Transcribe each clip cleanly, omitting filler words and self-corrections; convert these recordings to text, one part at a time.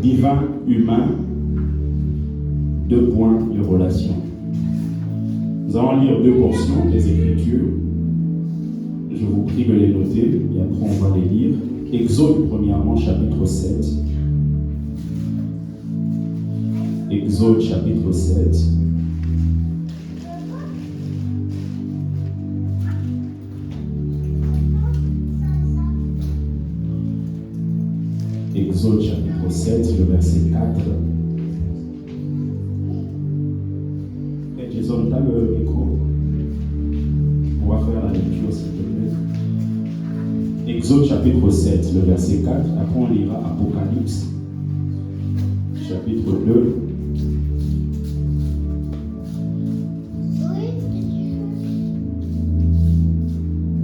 divin, humain, 2 points, les relations. Nous allons lire 2 portions des Écritures. Je vous prie de les noter et après on va les lire. Exode premièrement, chapitre 7. Exode chapitre 7. Exode chapitre 7, le verset 4. Et Jason, tu as le micro. On va faire la lecture s'il te plaît. Exode chapitre 7, le verset 4. Après on lira Apocalypse chapitre 2.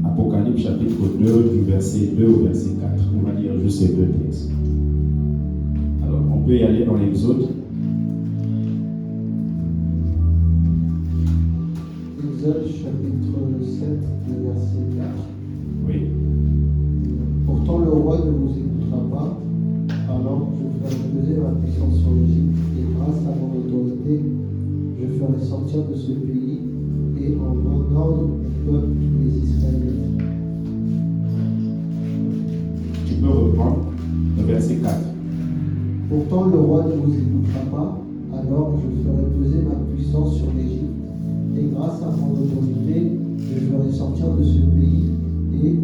Apocalypse chapitre 2, du verset 2 au verset 4. On va lire juste ces 2 textes. Alors, on peut y aller dans l'Exode. Exode chapitre 7, le verset 4. Oui. Pourtant le roi ne vous écoutera pas, alors je ferai peser ma puissance sur l'Égypte, et grâce à mon autorité, je ferai sortir de ce pays, et en mon ordre, mon peuple, les Israélites. Tu peux reprendre le verset 4. Pourtant le roi ne vous écoutera pas, alors je ferai peser ma puissance sur l'Égypte, et grâce à mon autorité, je ferai sortir de ce pays, et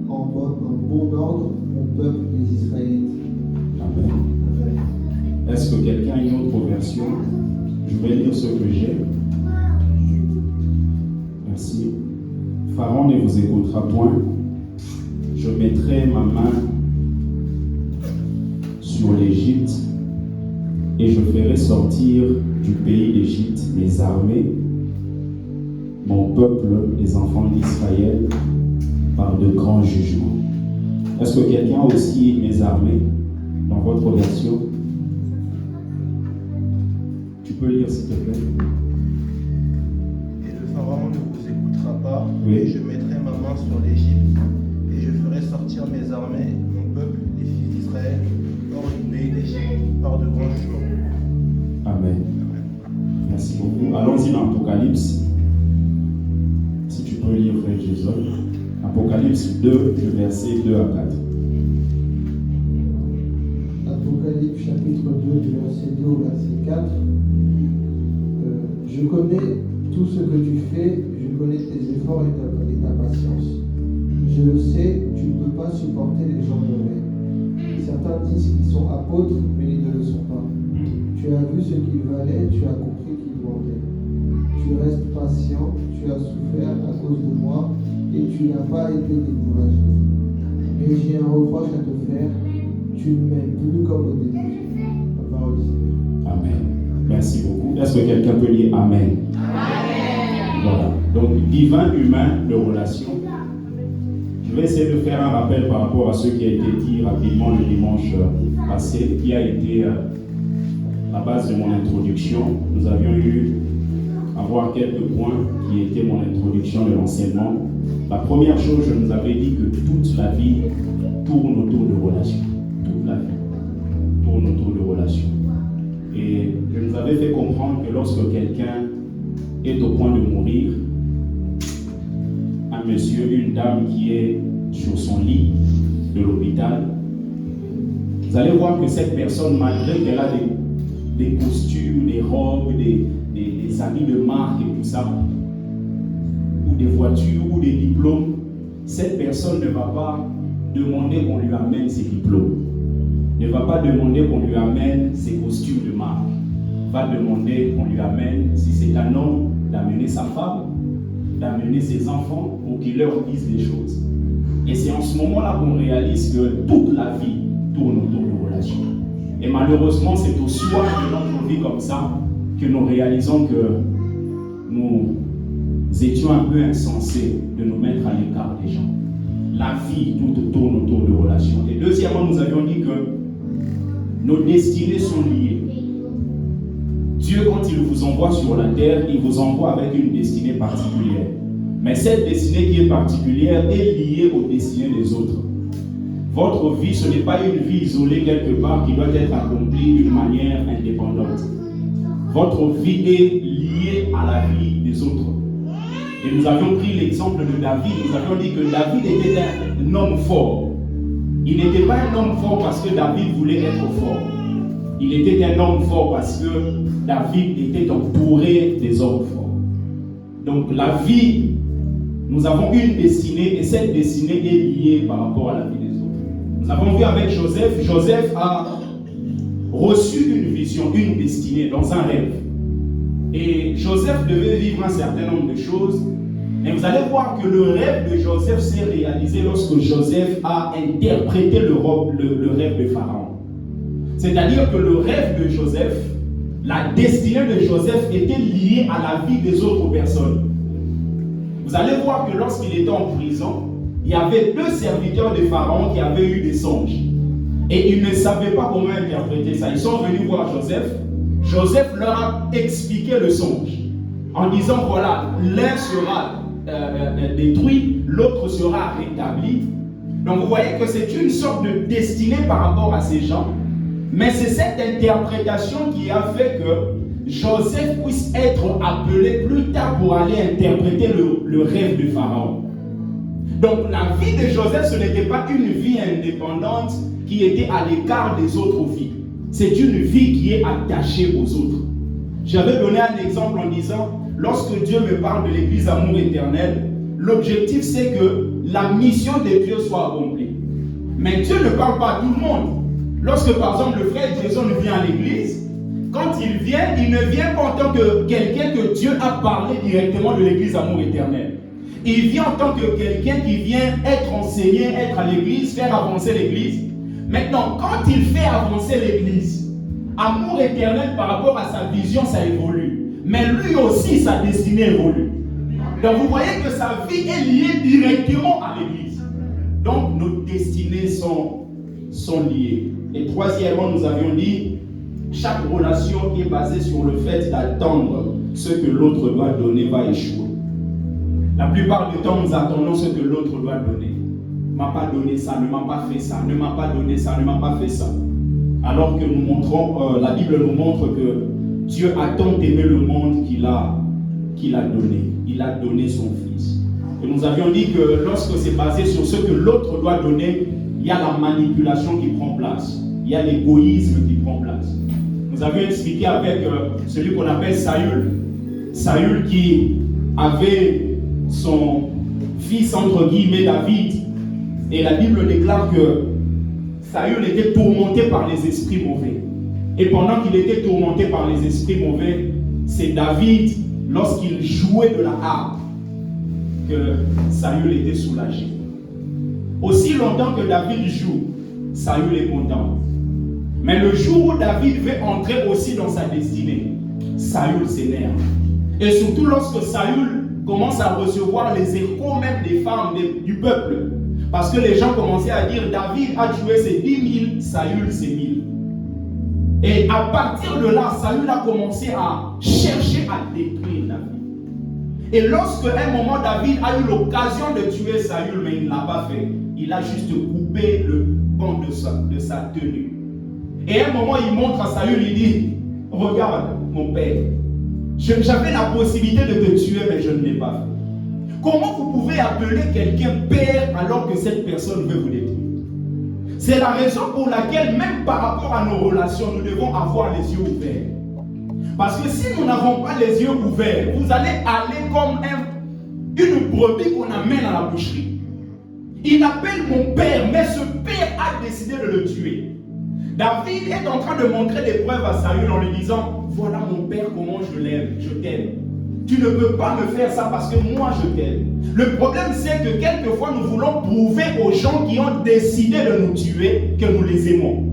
en bon ordre, mon peuple, les Israélites. Amen. Amen. Est-ce que quelqu'un a une autre version? Je vais lire ce que j'ai. Merci. Pharaon ne vous écoutera point. Je mettrai ma main sur l'Égypte et je ferai sortir du pays d'Égypte mes armées, mon peuple, les enfants d'Israël, par de grands jugements. Est-ce que quelqu'un a aussi mes armées dans votre version? Tu peux lire s'il te plaît. Et le Pharaon ne vous écoutera pas, Oui. et je mettrai ma main sur l'Égypte, et je ferai sortir mes armées, mon peuple, les fils d'Israël, hors du pays d'Égypte, par de grands jugements. Amen. Merci beaucoup. Allons-y dans Apocalypse. Si tu peux lire, frère Jésus. Apocalypse 2, le verset 2 à 4. Apocalypse chapitre 2 du verset 2 au verset 4. Je connais tout ce que tu fais, je connais tes efforts et ta patience. Je le sais, tu ne peux pas supporter les gens mauvais. Certains disent qu'ils sont apôtres, mais ils ne le sont pas. Tu as vu ce qu'ils valaient, tu as compris qu'ils mendaient. Tu restes patient, tu as souffert à cause de moi, et tu n'as pas été découragé. Mais j'ai un reproche à te faire, tu ne m'aimes plus comme au début. La parole du Seigneur. Amen. Merci beaucoup. Est-ce que quelqu'un peut lire Amen? Amen. Voilà. Donc, divin, humain, de relation. Je vais essayer de faire un rappel par rapport à ce qui a été dit rapidement le dimanche passé, qui a été la base de mon introduction. Nous avions eu à voir quelques points qui étaient mon introduction de l'enseignement. La première chose, je nous avais dit que toute la vie tourne autour de relations. Toute la vie tourne autour de relations. Et je nous avais fait comprendre que lorsque quelqu'un est au point de mourir, un monsieur, une dame qui est sur son lit de l'hôpital, vous allez voir que cette personne, malgré qu'elle a des costumes, des robes, des habits de marque et tout ça, ou des voitures, ou des diplômes, cette personne ne va pas demander qu'on lui amène ses diplômes, ne va pas demander qu'on lui amène ses costumes de marque, va demander qu'on lui amène, si c'est un homme, d'amener sa femme, d'amener ses enfants pour qu'il leur dise des choses. Et c'est en ce moment-là qu'on réalise que toute la vie tourne autour de relations. Et malheureusement, c'est au soir de notre vie comme ça que nous réalisons que nous étions un peu insensés de nous mettre à l'écart des gens. La vie, tout tourne autour de relations. Et deuxièmement, nous avions dit que nos destinées sont liées. Dieu, quand il vous envoie sur la terre, il vous envoie avec une destinée particulière. Mais cette destinée qui est particulière est liée aux destinées des autres. Votre vie, ce n'est pas une vie isolée quelque part qui doit être accomplie d'une manière indépendante. Votre vie est liée à la vie des autres. Et nous avions pris l'exemple de David. Nous avions dit que David était un homme fort. Il n'était pas un homme fort parce que David voulait être fort. Il était un homme fort parce que David était entouré des hommes forts. Donc la vie, nous avons une destinée et cette destinée est liée par rapport à la vie des autres. Nous avons vu avec Joseph, Joseph a reçu une vision, une destinée dans un rêve. Et Joseph devait vivre un certain nombre de choses. Et vous allez voir que le rêve de Joseph s'est réalisé lorsque Joseph a interprété le rêve de Pharaon. C'est-à-dire que le rêve de Joseph, la destinée de Joseph était liée à la vie des autres personnes. Vous allez voir que lorsqu'il était en prison, il y avait 2 serviteurs de Pharaon qui avaient eu des songes. Et ils ne savaient pas comment interpréter ça. Ils sont venus voir Joseph. Joseph leur a expliqué le songe en disant voilà, l'un sera détruit, l'autre sera rétabli. Donc vous voyez que c'est une sorte de destinée par rapport à ces gens. Mais c'est cette interprétation qui a fait que Joseph puisse être appelé plus tard pour aller interpréter le rêve de Pharaon. Donc la vie de Joseph, ce n'était pas une vie indépendante qui était à l'écart des autres vies. C'est une vie qui est attachée aux autres. J'avais donné un exemple en disant, lorsque Dieu me parle de l'église Amour Éternel, l'objectif c'est que la mission de Dieu soit accomplie. Mais Dieu ne parle pas à tout le monde. Lorsque par exemple le frère Jason vient à l'église, quand il vient, il ne vient pas en tant que quelqu'un que Dieu a parlé directement de l'église Amour Éternel. Il vient en tant que quelqu'un qui vient être enseigné, être à l'église, faire avancer l'église. Maintenant, quand il fait avancer l'église, Amour Éternel par rapport à sa vision, ça évolue. Mais lui aussi, sa destinée évolue. Donc vous voyez que sa vie est liée directement à l'église. Donc nos destinées sont liées. Et troisièmement, nous avions dit, chaque relation qui est basée sur le fait d'attendre ce que l'autre doit donner va échouer. La plupart du temps, nous attendons ce que l'autre doit donner. Ne m'a pas donné ça, ne m'a pas fait ça, ne m'a pas donné ça, ne m'a pas fait ça. Alors que nous montrons, la Bible nous montre que Dieu a tant aimé le monde qu'il a donné. Il a donné son Fils. Et nous avions dit que lorsque c'est basé sur ce que l'autre doit donner, il y a la manipulation qui prend place. Il y a l'égoïsme qui prend place. Nous avions expliqué avec celui qu'on appelle Saül. Saül qui avait son fils entre guillemets David. Et la Bible déclare que Saül était tourmenté par les esprits mauvais. Et pendant qu'il était tourmenté par les esprits mauvais, c'est David, lorsqu'il jouait de la harpe, que Saül était soulagé. Aussi longtemps que David joue, Saül est content. Mais le jour où David veut entrer aussi dans sa destinée, Saül s'énerve. Et surtout lorsque Saül commence à recevoir les échos même des femmes du peuple. Parce que les gens commençaient à dire David a tué ses 10 000, Saül ses 1000. Et à partir de là, Saül a commencé à chercher à détruire David. Et lorsque à un moment David a eu l'occasion de tuer Saül, mais il ne l'a pas fait, il a juste coupé le pan de sa tenue. Et à un moment, il montre à Saül, il dit, regarde mon père, j'avais la possibilité de te tuer, mais je ne l'ai pas fait. Comment vous pouvez appeler quelqu'un père alors que cette personne veut vous détruire? C'est la raison pour laquelle, même par rapport à nos relations, nous devons avoir les yeux ouverts. Parce que si nous n'avons pas les yeux ouverts, vous allez aller comme une brebis qu'on amène à la boucherie. Il appelle mon père, mais ce père a décidé de le tuer. David est en train de montrer des preuves à Saül en lui disant, voilà mon père, comment je l'aime, je t'aime. Tu ne peux pas me faire ça parce que moi je t'aime. Le problème c'est que quelquefois nous voulons prouver aux gens qui ont décidé de nous tuer que nous les aimons.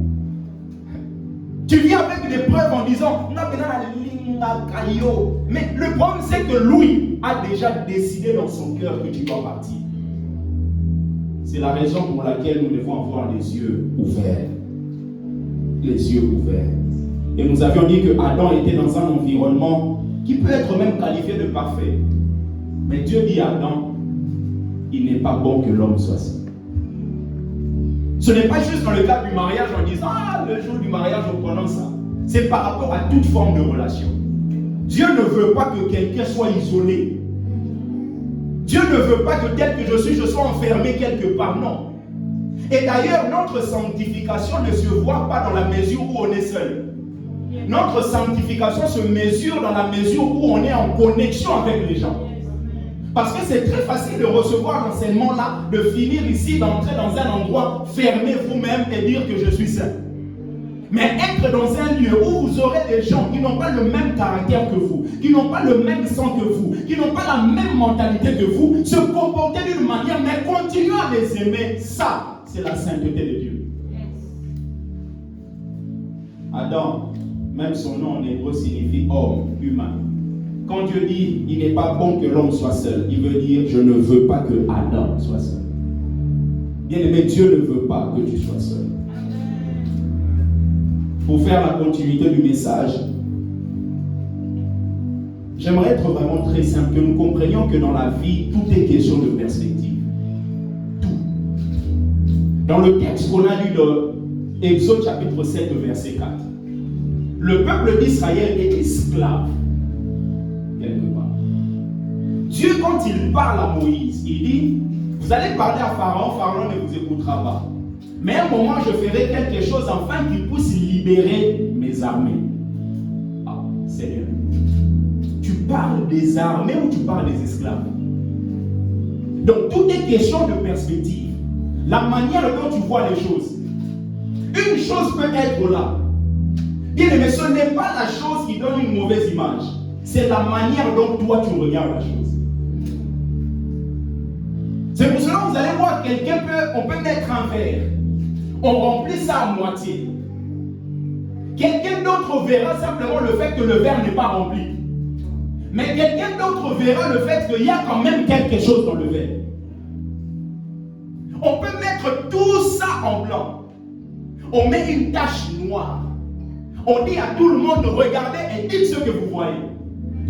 Tu viens avec des preuves en disant, mais le problème c'est que lui a déjà décidé dans son cœur que tu dois partir. C'est la raison pour laquelle nous devons avoir les yeux ouverts. Les yeux ouverts. Et nous avions dit que Adam était dans un environnement qui peut être même qualifié de parfait. Mais Dieu dit à Adam, il n'est pas bon que l'homme soit seul. Ce n'est pas juste dans le cadre du mariage en disant ah, le jour du mariage on prononce ça. C'est par rapport à toute forme de relation. Dieu ne veut pas que quelqu'un soit isolé. Dieu ne veut pas que tel que je sois enfermé quelque part, non. Et d'ailleurs, notre sanctification ne se voit pas dans la mesure où on est seul. Notre sanctification se mesure dans la mesure où on est en connexion avec les gens. Parce que c'est très facile de recevoir l'enseignement-là, de finir ici, d'entrer dans un endroit, fermer vous-même et dire que je suis saint. Mais être dans un lieu où vous aurez des gens qui n'ont pas le même caractère que vous, qui n'ont pas le même sang que vous, qui n'ont pas la même mentalité que vous, se comporter d'une manière, mais continuer à les aimer, ça, c'est la sainteté de Dieu. Adam, même son nom en hébreu signifie homme, humain. Quand Dieu dit, il n'est pas bon que l'homme soit seul, il veut dire, je ne veux pas que Adam soit seul. Bien aimé, Dieu ne veut pas que tu sois seul. Pour faire la continuité du message, j'aimerais être vraiment très simple, que nous comprenions que dans la vie, tout est question de perspective. Tout. Dans le texte qu'on a lu de Exode chapitre 7, verset 4, le peuple d'Israël est esclave, quelque part. Dieu, quand il parle à Moïse, il dit, vous allez parler à Pharaon, Pharaon ne vous écoutera pas. Mais à un moment, je ferai quelque chose afin qu'il puisse libérer mes armées. Ah, Seigneur. Tu parles des armées ou tu parles des esclaves? Donc, tout est question de perspective. La manière dont tu vois les choses. Une chose peut être là. Bien aimé, ce n'est pas la chose qui donne une mauvaise image. C'est la manière dont toi tu regardes la chose. C'est pour cela que vous allez voir on peut mettre un verre. On remplit ça à moitié. Quelqu'un d'autre verra simplement le fait que le verre n'est pas rempli. Mais quelqu'un d'autre verra le fait qu'il y a quand même quelque chose dans le verre. On peut mettre tout ça en blanc. On met une tache noire. On dit à tout le monde de regarder et dites ce que vous voyez.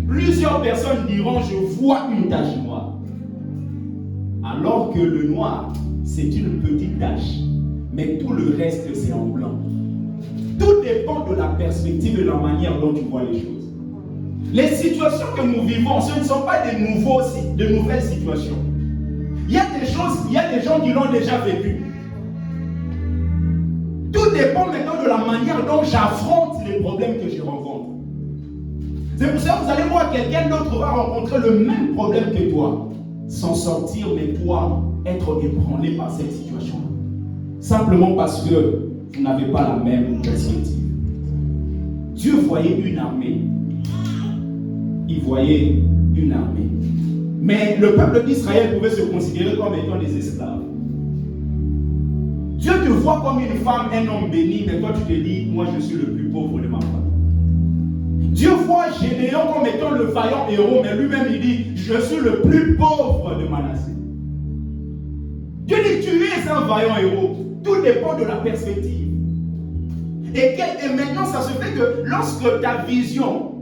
Plusieurs personnes diront je vois une tache noire. Alors que le noir, c'est une petite tache. Mais tout le reste, c'est en blanc. Tout dépend de la perspective et de la manière dont tu vois les choses. Les situations que nous vivons, ce ne sont pas de nouvelles situations. Il y a des choses, il y a des gens qui l'ont déjà vécu. Tout dépend maintenant de la manière dont j'affronte les problèmes que je rencontre. C'est pour ça que vous allez voir quelqu'un d'autre va rencontrer le même problème que toi, s'en sortir, mais toi, être ébranlé par cette situation-là. Simplement parce que vous n'avez pas la même perspective. Dieu voyait une armée. Il voyait une armée. Mais le peuple d'Israël pouvait se considérer comme étant des esclaves. Dieu te voit comme une femme, un homme béni, mais toi tu te dis, moi je suis le plus pauvre de ma femme. Dieu voit Gédéon comme étant le vaillant héros, mais lui-même il dit, je suis le plus pauvre de Manassé. Dieu dit, tu es un vaillant héros. Tout dépend de la perspective. Et maintenant, ça se fait que lorsque ta vision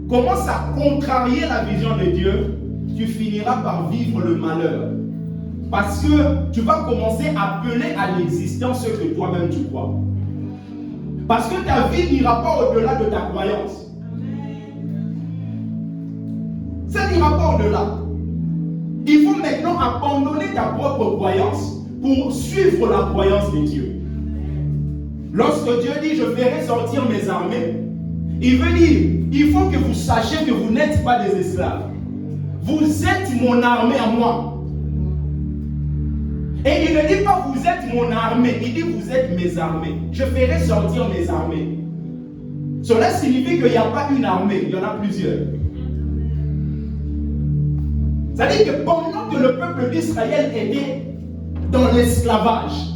commence à contrarier la vision de Dieu, tu finiras par vivre le malheur. Parce que tu vas commencer à appeler à l'existence ce que toi-même tu crois. Parce que ta vie n'ira pas au-delà de ta croyance. Ça n'ira pas au-delà. Il faut maintenant abandonner ta propre croyance pour suivre la croyance de Dieu. Lorsque Dieu dit, je ferai sortir mes armées, il veut dire, il faut que vous sachiez que vous n'êtes pas des esclaves. Vous êtes mon armée à moi. Et il ne dit pas, vous êtes mon armée, il dit, vous êtes mes armées. Je ferai sortir mes armées. Cela signifie qu'il n'y a pas une armée, il y en a plusieurs. C'est-à-dire que pendant que le peuple d'Israël était dans l'esclavage,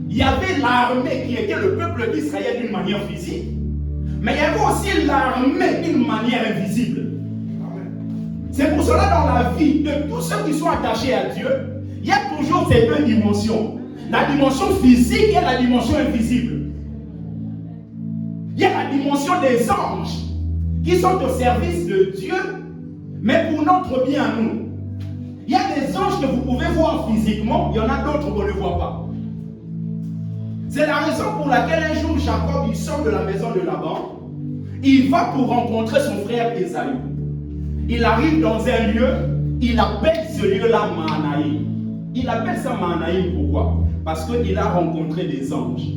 il y avait l'armée qui était le peuple d'Israël d'une manière physique, mais il y avait aussi l'armée d'une manière invisible. C'est pour cela dans la vie de tous ceux qui sont attachés à Dieu, il y a toujours ces deux dimensions. La dimension physique et la dimension invisible. Il y a la dimension des anges qui sont au service de Dieu, mais pour notre bien à nous. Il y a des anges que vous pouvez voir physiquement, il y en a d'autres qu'on ne voit pas. C'est la raison pour laquelle un jour Jacob il sort de la maison de Laban. Il va pour rencontrer son frère Ésaü. Il arrive dans un lieu, il appelle ce lieu-là Mahanaïm. Il appelle ça Mahanaïm pourquoi? Parce qu'il a rencontré des anges.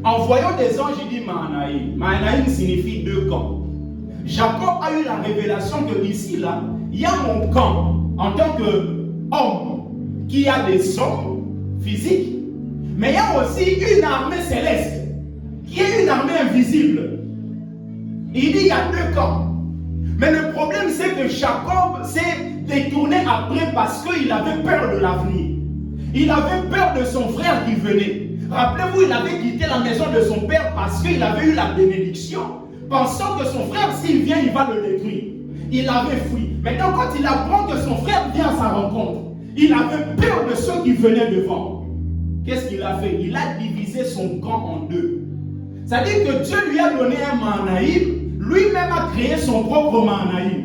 En voyant des anges, il dit Mahanaïm. Mahanaïm signifie deux camps. Jacob a eu la révélation que ici, là, il y a mon camp en tant qu'homme qui a des hommes physiques, mais il y a aussi une armée céleste qui est une armée invisible. Il dit il y a deux camps. Mais le problème, c'est que Jacob s'est détourné après parce qu'il avait peur de l'avenir. Il avait peur de son frère qui venait. Rappelez-vous, il avait quitté la maison de son père parce qu'il avait eu la bénédiction, pensant que son frère, s'il vient, il va le détruire. Il avait fui. Maintenant, quand il apprend que son frère vient à sa rencontre, il avait peur de ceux qui venaient devant. Qu'est-ce qu'il a fait? Il a divisé son camp en deux. C'est-à-dire que Dieu lui a donné un Mahanaïm, lui-même a créé son propre Mahanaïm.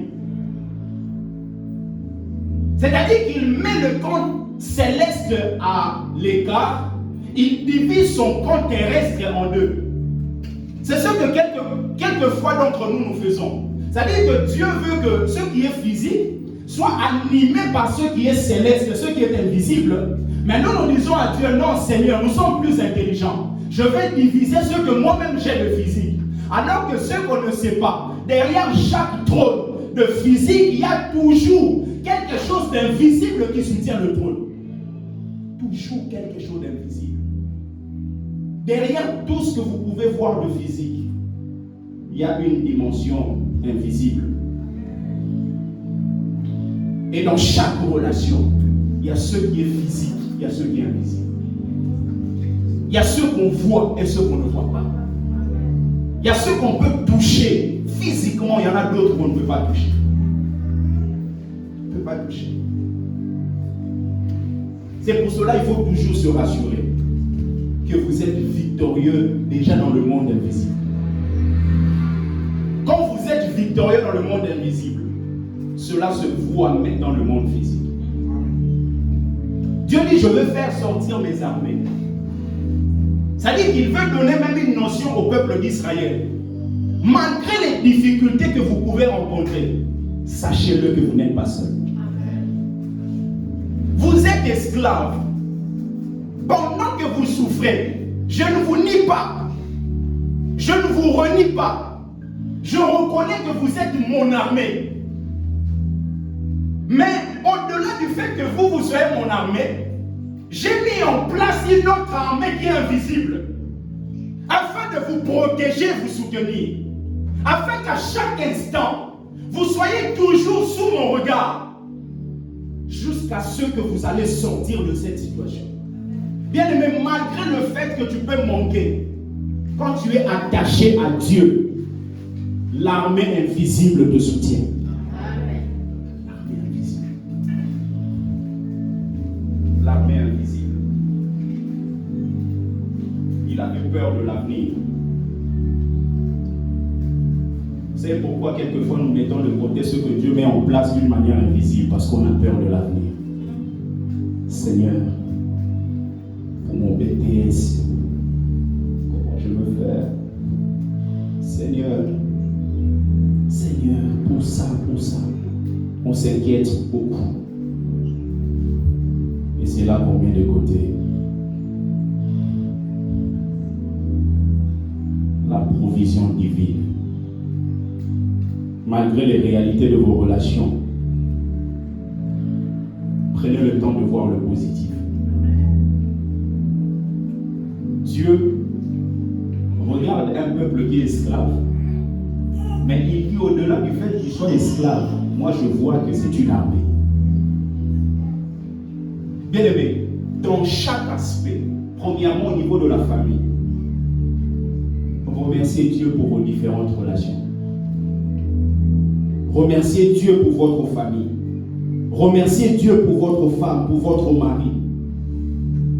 C'est-à-dire qu'il met le camp céleste à l'écart, il divise son camp terrestre en deux. C'est ce que quelquefois d'entre nous faisons. C'est-à-dire que Dieu veut que ce qui est physique soit animé par ce qui est céleste, ce qui est invisible. Mais nous disons à Dieu, non Seigneur, nous sommes plus intelligents. Je vais diviser ce que moi-même j'ai de physique. Alors que ce qu'on ne sait pas, derrière chaque trône de physique, il y a toujours quelque chose d'invisible qui soutient le trône. Toujours quelque chose d'invisible. Derrière tout ce que vous pouvez voir de physique, il y a une dimension invisible. Et dans chaque relation, il y a ce qui est physique, il y a ce qui est invisible. Il y a ce qu'on voit et ce qu'on ne voit pas. Il y a ce qu'on peut toucher physiquement, il y en a d'autres qu'on ne peut pas toucher. On ne peut pas toucher. C'est pour cela qu'il faut toujours se rassurer que vous êtes victorieux déjà dans le monde invisible. Quand vous êtes victorieux dans le monde invisible, cela se voit même dans le monde physique. Dieu dit, je veux faire sortir mes armées. C'est-à-dire qu'il veut donner même une notion au peuple d'Israël. Malgré les difficultés que vous pouvez rencontrer, sachez-le que vous n'êtes pas seul. Vous êtes esclaves. Pendant que vous souffrez, je ne vous nie pas. Je ne vous renie pas. Je reconnais que vous êtes mon armée. Mais au-delà du fait que vous soyez mon armée, j'ai mis en place une autre armée qui est invisible, afin de vous protéger, vous soutenir, afin qu'à chaque instant, vous soyez toujours sous mon regard, jusqu'à ce que vous allez sortir de cette situation. Bien aimé, malgré le fait que tu peux manquer, quand tu es attaché à Dieu, l'armée invisible te soutient. L'armée invisible. Il avait peur de l'avenir. C'est pourquoi quelquefois nous mettons de côté ce que Dieu met en place d'une manière invisible, parce qu'on a peur de l'avenir. Seigneur, pour mon BTS, comment je veux faire? Seigneur, pour ça, on s'inquiète beaucoup. Et c'est là qu'on met de côté la provision divine. Malgré les réalités de vos relations, prenez le temps de voir le positif. Dieu regarde un peuple qui est esclave, mais il dit au-delà du fait qu'il soit esclave, moi je vois que c'est une armée. Bien aimé, dans chaque aspect, premièrement au niveau de la famille, remerciez Dieu pour vos différentes relations. Remerciez Dieu pour votre famille. Remerciez Dieu pour votre femme, pour votre mari.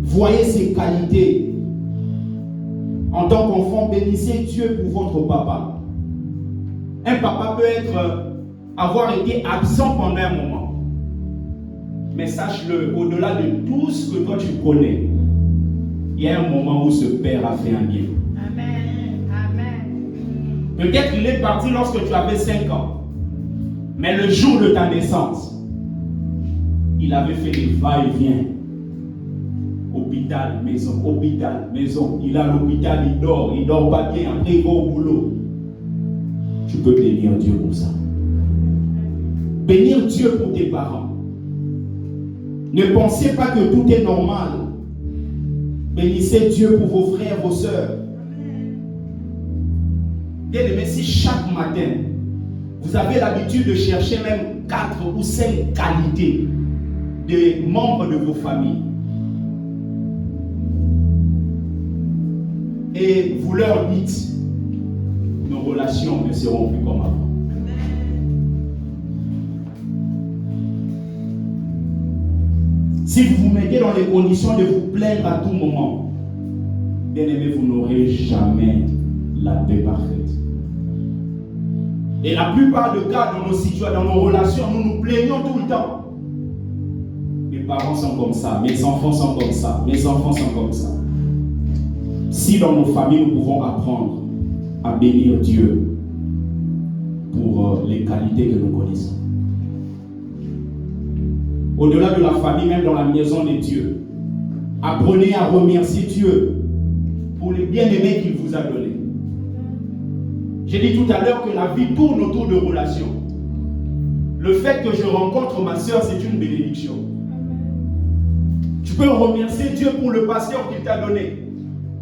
Voyez ses qualités. En tant qu'enfant, bénissez Dieu pour votre papa. Un papa peut avoir été absent pendant un moment. Mais sache-le, au-delà de tout ce que toi tu connais, il y a un moment où ce père a fait un bien. Amen. Amen. Peut-être qu'il est parti lorsque tu avais 5 ans. Mais le jour de ta naissance, il avait fait des va-et-vient. Hôpital, maison, hôpital, maison. Il est à l'hôpital, il dort pas bien, après il va au boulot. Tu peux bénir Dieu pour ça. Bénir Dieu pour tes parents. Ne pensez pas que tout est normal. Bénissez Dieu pour vos frères, vos sœurs. Bien-aimés, si chaque matin, vous avez l'habitude de chercher même 4 ou 5 qualités des membres de vos familles, et vous leur dites, nos relations ne seront plus comme avant. Si vous vous mettez dans les conditions de vous plaindre à tout moment, bien aimé, vous n'aurez jamais la paix parfaite. Et la plupart des cas dans nos situations, dans nos relations, nous nous plaignons tout le temps. Mes parents sont comme ça, mes enfants sont comme ça, mes enfants sont comme ça. Si dans nos familles, nous pouvons apprendre à bénir Dieu pour les qualités que nous connaissons. Au-delà de la famille, même dans la maison de Dieu, apprenez à remercier Dieu pour les bien-aimés qu'il vous a donnés. J'ai dit tout à l'heure que la vie tourne autour de relations. Le fait que je rencontre ma soeur, c'est une bénédiction. Tu peux remercier Dieu pour le pasteur qu'il t'a donné.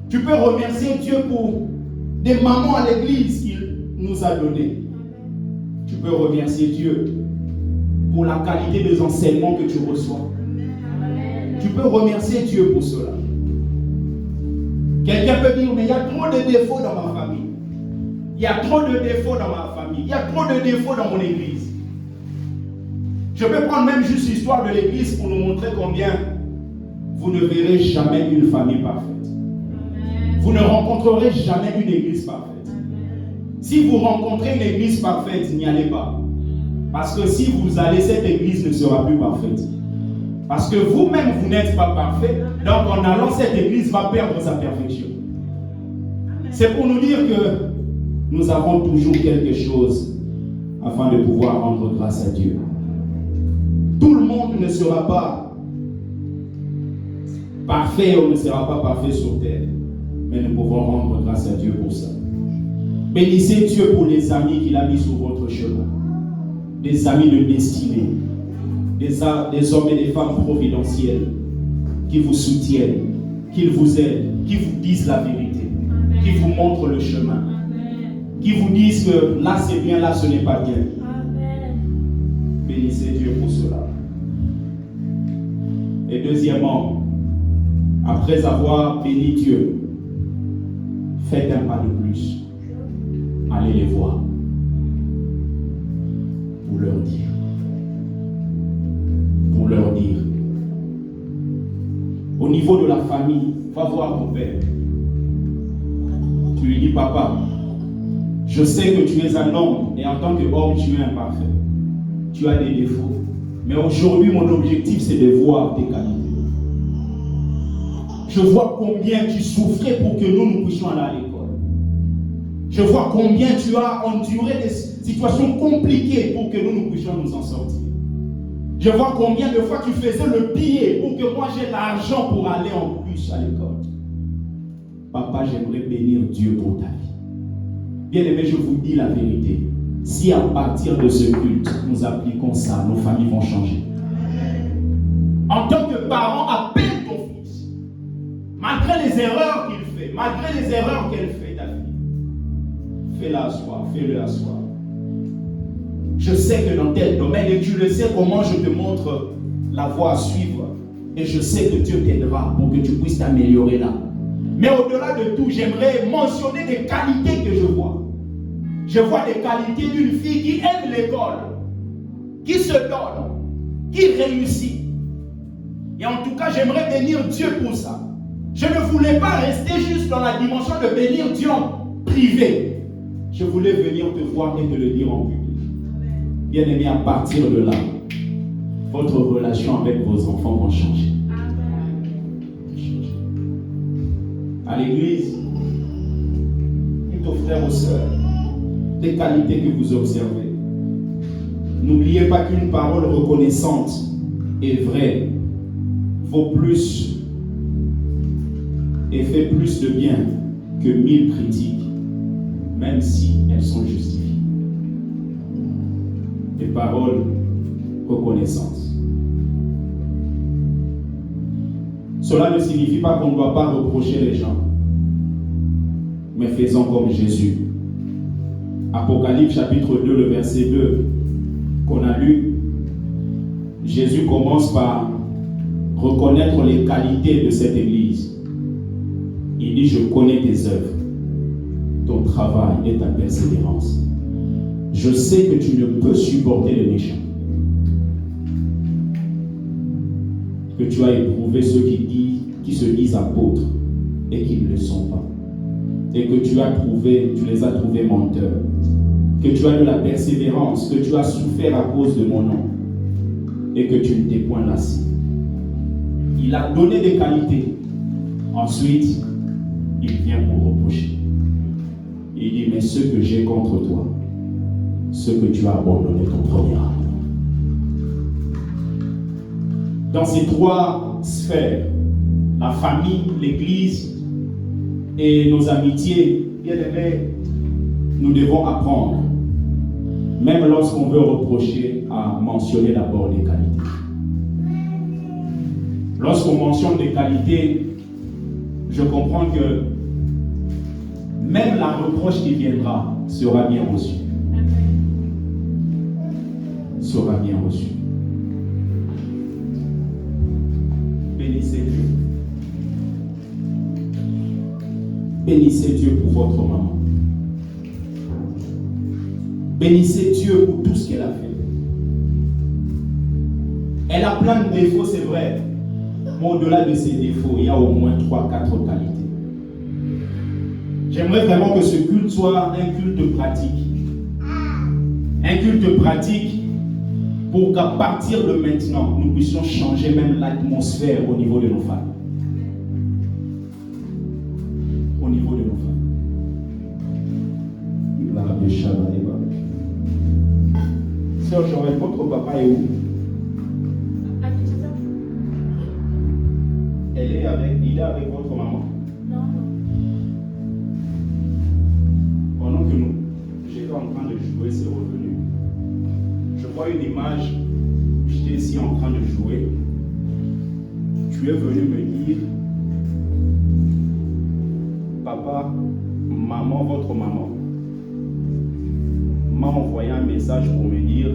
Tu peux remercier Dieu pour des mamans à l'église qu'il nous a donné. Tu peux remercier Dieu pour la qualité des enseignements que tu reçois. Tu peux remercier Dieu pour cela. Quelqu'un peut dire, mais il y a trop de défauts dans ma famille. Il y a trop de défauts dans ma famille. Il y a trop de défauts dans mon église. Je peux prendre même juste l'histoire de l'église pour nous montrer combien vous ne verrez jamais une famille parfaite. Vous ne rencontrerez jamais une église parfaite. Si vous rencontrez une église parfaite, n'y allez pas. Parce que si vous allez, cette église ne sera plus parfaite. Parce que vous-même, vous n'êtes pas parfait. Donc en allant, cette église va perdre sa perfection. C'est pour nous dire que nous avons toujours quelque chose afin de pouvoir rendre grâce à Dieu. Tout le monde ne sera pas parfait, on ne sera pas parfait sur terre. Mais nous pouvons rendre grâce à Dieu pour ça. Bénissez Dieu pour les amis qu'il a mis sur votre chemin. Des amis de destinée. Des hommes et des femmes providentiels qui vous soutiennent, qui vous aident, qui vous disent la vérité, qui vous montrent le chemin, qui vous disent que là c'est bien, là ce n'est pas bien. Bénissez Dieu pour cela. Et deuxièmement, après avoir béni Dieu, faites un pas de plus. Allez les voir. Pour leur dire. Pour leur dire. Au niveau de la famille, va voir ton père. Tu lui dis, papa, je sais que tu es un homme et en tant qu'homme, tu es imparfait. Tu as des défauts. Mais aujourd'hui, mon objectif, c'est de voir tes qualités. Je vois combien tu souffrais pour que nous puissions aller à l'école. Je vois combien tu as enduré des situations compliquées pour que nous puissions nous en sortir. Je vois combien de fois tu faisais le pire pour que moi j'ai l'argent pour aller en plus à l'école. Papa, j'aimerais bénir Dieu pour ta vie. Bien-aimé, je vous dis la vérité. Si à partir de ce culte, nous appliquons ça, nos familles vont changer. En tant que parent, appelle ton fils. Malgré les erreurs qu'il fait, malgré les erreurs qu'elle fait, ta fille, fais-la asseoir, fais-le asseoir. Je sais que dans tel domaine, et tu le sais comment je te montre la voie à suivre. Et je sais que Dieu t'aidera pour que tu puisses t'améliorer là. Mais au-delà de tout, j'aimerais mentionner des qualités que je vois. Je vois des qualités d'une fille qui aime l'école, qui se donne, qui réussit. Et en tout cas, j'aimerais bénir Dieu pour ça. Je ne voulais pas rester juste dans la dimension de bénir Dieu en privé. Je voulais venir te voir et te le dire en public. Bien-aimé, à partir de là, votre relation avec vos enfants va changer. à l'église, dites aux frères et aux sœurs des qualités que vous observez. N'oubliez pas qu'une parole reconnaissante et vraie vaut plus et fait plus de bien que 1000 critiques, même si elles sont justifiées. Des paroles reconnaissantes. Cela ne signifie pas qu'on ne doit pas reprocher les gens, mais faisons comme Jésus. Apocalypse chapitre 2, le verset 2 qu'on a lu, Jésus commence par reconnaître les qualités de cette église. Il dit, je connais tes œuvres, ton travail et ta persévérance. Je sais que tu ne peux supporter les méchants. Que tu as éprouvé ceux qui se disent apôtres et qui ne le sont pas. Et que tu les as trouvés menteurs. Que tu as de la persévérance, que tu as souffert à cause de mon nom. Et que tu ne t'es point lassé. Il a donné des qualités. Ensuite, il vient pour reprocher. Il dit, mais ce que j'ai contre toi, ce que tu as abandonné ton premier amour. Dans ces trois sphères, la famille, l'église et nos amitiés, bien aimés, nous devons apprendre, même lorsqu'on veut reprocher, à mentionner d'abord les qualités. Lorsqu'on mentionne des qualités, je comprends que même la reproche qui viendra sera bien reçue. Sera bien reçue. Bénissez Dieu. Bénissez Dieu pour votre maman. Bénissez Dieu pour tout ce qu'elle a fait. Elle a plein de défauts, c'est vrai. Mais au-delà de ces défauts, il y a au moins 3-4 qualités. J'aimerais vraiment que ce culte soit un culte pratique. Un culte pratique pour qu'à partir de maintenant, nous puissions changer même l'atmosphère au niveau de nos familles. Au niveau de nos familles. Sœur Joël, votre papa est où? Il est avec votre maman? Non. Pendant que j'étais en train de jouer, c'est revenu. Je vois une image, j'étais ici en train de jouer. Tu es venu me dire, papa, maman, votre maman, m'a envoyé un message pour me dire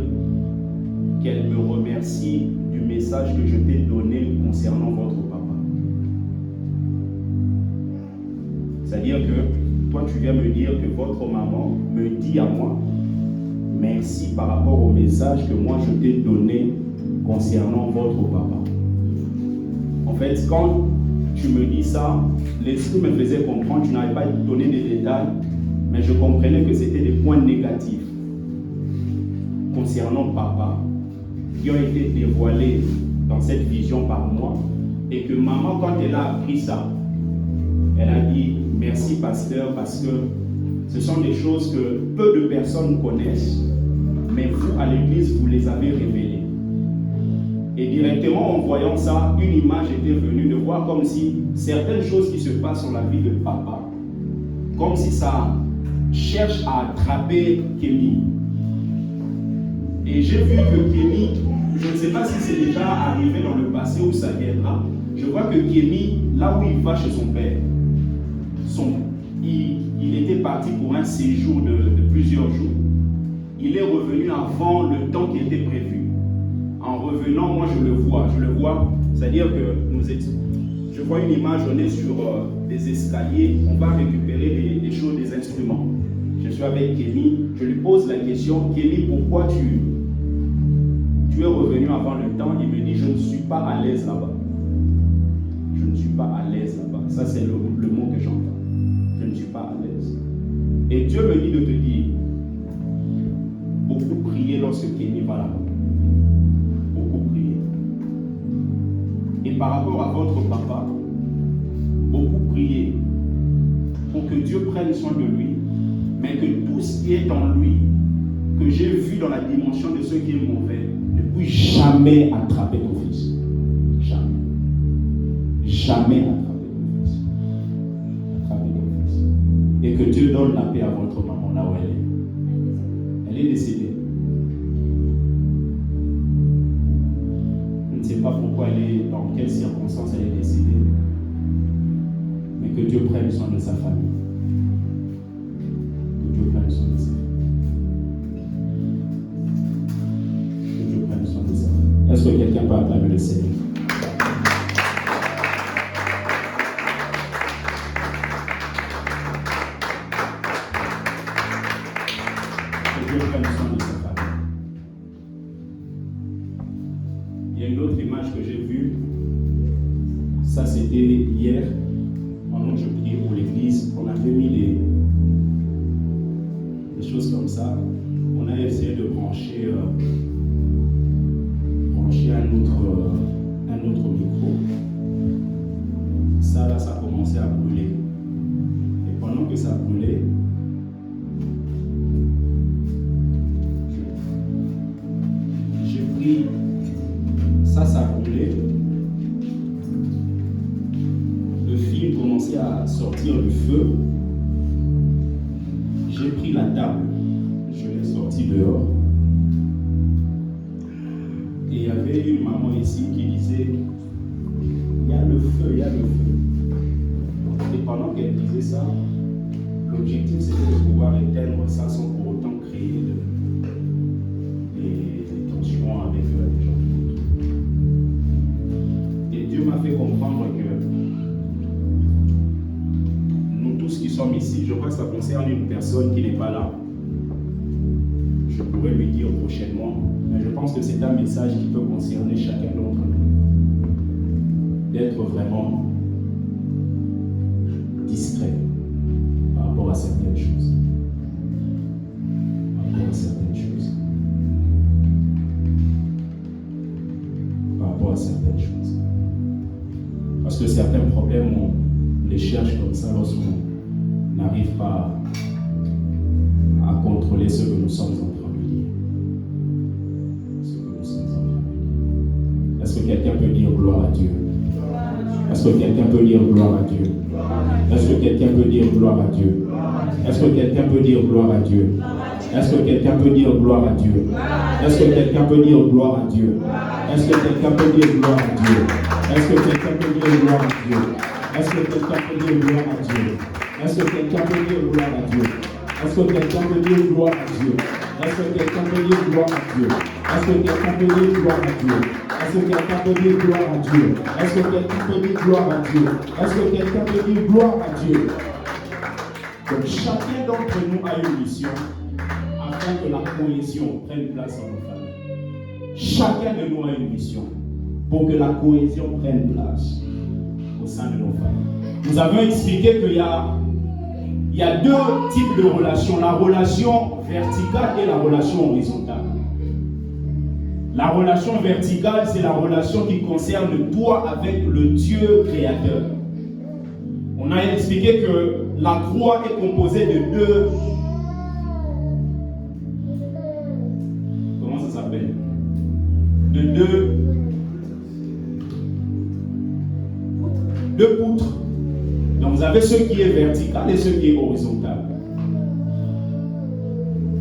qu'elle me remercie du message que je t'ai donné concernant votre papa. C'est-à-dire que toi, tu viens me dire que votre maman me dit à moi merci par rapport au message que moi je t'ai donné concernant votre papa. En fait, quand tu me dis ça, l'esprit me faisait comprendre, tu n'avais pas donné des détails, mais je comprenais que c'était des points négatifs concernant papa qui ont été dévoilés dans cette vision par moi, et que maman, quand elle a appris ça, elle a dit merci pasteur, parce que ce sont des choses que peu de personnes connaissent, mais vous à l'église vous les avez révélées. Et directement en voyant ça, une image était venue de voir comme si certaines choses qui se passent dans la vie de papa, comme si ça cherche à attraper Kémy. Et j'ai vu que Kémy, je ne sais pas si c'est déjà arrivé dans le passé ou ça viendra, je vois que Kémy, là où il va chez son père, il était parti pour un séjour de plusieurs jours. Il est revenu avant le temps qui était prévu. En revenant, moi je le vois, c'est-à-dire que je vois une image, on est sur des escaliers, on va récupérer des choses, des instruments. Je suis avec Kémy, je lui pose la question, Kémy, pourquoi tu es revenu avant le temps? Il me dit, je ne suis pas à l'aise là-bas. Je ne suis pas à l'aise là-bas. Ça c'est le mot que j'entends. Je ne suis pas à l'aise. Et Dieu me dit de te dire, beaucoup prier lorsque Kémy va là-bas. Beaucoup prier. Et par rapport à votre papa, beaucoup prier Dieu prenne soin de lui, mais que tout ce qui est en lui, que j'ai vu dans la dimension de ce qui est mauvais, ne puisse jamais attraper ton fils. Jamais. Jamais attraper ton fils. Attraper ton fils. Et que Dieu donne la paix à votre maman là où elle est. Elle est décédée. Je ne sais pas pourquoi elle est, dans quelles circonstances elle est décédée. Mais que Dieu prenne soin de sa famille. Que Dieu prenne soin de sa famille. Que Dieu prenne soin de sa famille. Est-ce que quelqu'un peut acclamer le Seigneur? Que Dieu prenne soin de sa famille. Il y a une autre image que j'ai vue. Ça, c'était hier. Pendant que je priais pour l'église, on avait mis des choses comme ça. On a essayé de brancher un autre micro. Ça, là, ça a commencé à brûler. Et pendant que ça brûlait, j'ai pris... Ça a brûlé. Le fil commençait à sortir du feu. J'ai pris la table, je l'ai sortie dehors. Et il y avait une maman ici qui disait, il y a le feu, il y a le feu. Et pendant qu'elle disait ça, l'objectif c'était de pouvoir éteindre ça sans pour autant créer des tensions avec les gens. Et Dieu m'a fait comprendre que nous tous qui sommes ici, je crois que ça concerne une personne qui n'est pas là. Je pourrais lui dire prochainement, mais je pense que c'est un message qui peut concerner chacun d'entre nous. D'être vraiment discret par rapport à certaines choses. Par rapport à certaines choses. Par rapport à certaines choses. Parce que certains problèmes, on les cherche comme ça lorsqu'on n'arrive pas à contrôler ce que nous sommes en train de dire. Ce que nous sommes en train de dire. Est-ce que quelqu'un peut dire gloire à Dieu? Est-ce que quelqu'un peut dire gloire à Dieu? Est-ce que quelqu'un peut dire gloire à Dieu? Est-ce que quelqu'un peut dire gloire à Dieu? Est-ce que quelqu'un peut dire gloire à Dieu? Est-ce que quelqu'un peut dire gloire à Dieu? Est-ce que quelqu'un peut dire gloire à Dieu? Est-ce que quelqu'un peut dire gloire à Dieu? Est-ce que quelqu'un peut dire gloire à Dieu? Est-ce que quelqu'un peut dire gloire à Dieu? Est-ce que quelqu'un peut dire gloire à Dieu? Est-ce que quelqu'un peut dire gloire à Dieu? Est-ce que quelqu'un peut dire gloire à Dieu? Est-ce que quelqu'un peut dire gloire à Dieu? Est-ce que quelqu'un peut dire gloire à Dieu? Est-ce que quelqu'un peut dire gloire à Dieu? Donc chacun d'entre nous a une mission afin que la cohésion prenne place dans nos familles. Chacun de nous a une mission pour que la cohésion prenne place au sein de nos familles. Nous avons expliqué qu'il y a deux types de relations, la relation verticale et la relation horizontale. La relation verticale, c'est la relation qui concerne toi avec le Dieu créateur. On a expliqué que la croix est composée de deux... Comment ça s'appelle? De deux poutres. Donc vous avez ce qui est vertical et ce qui est horizontal.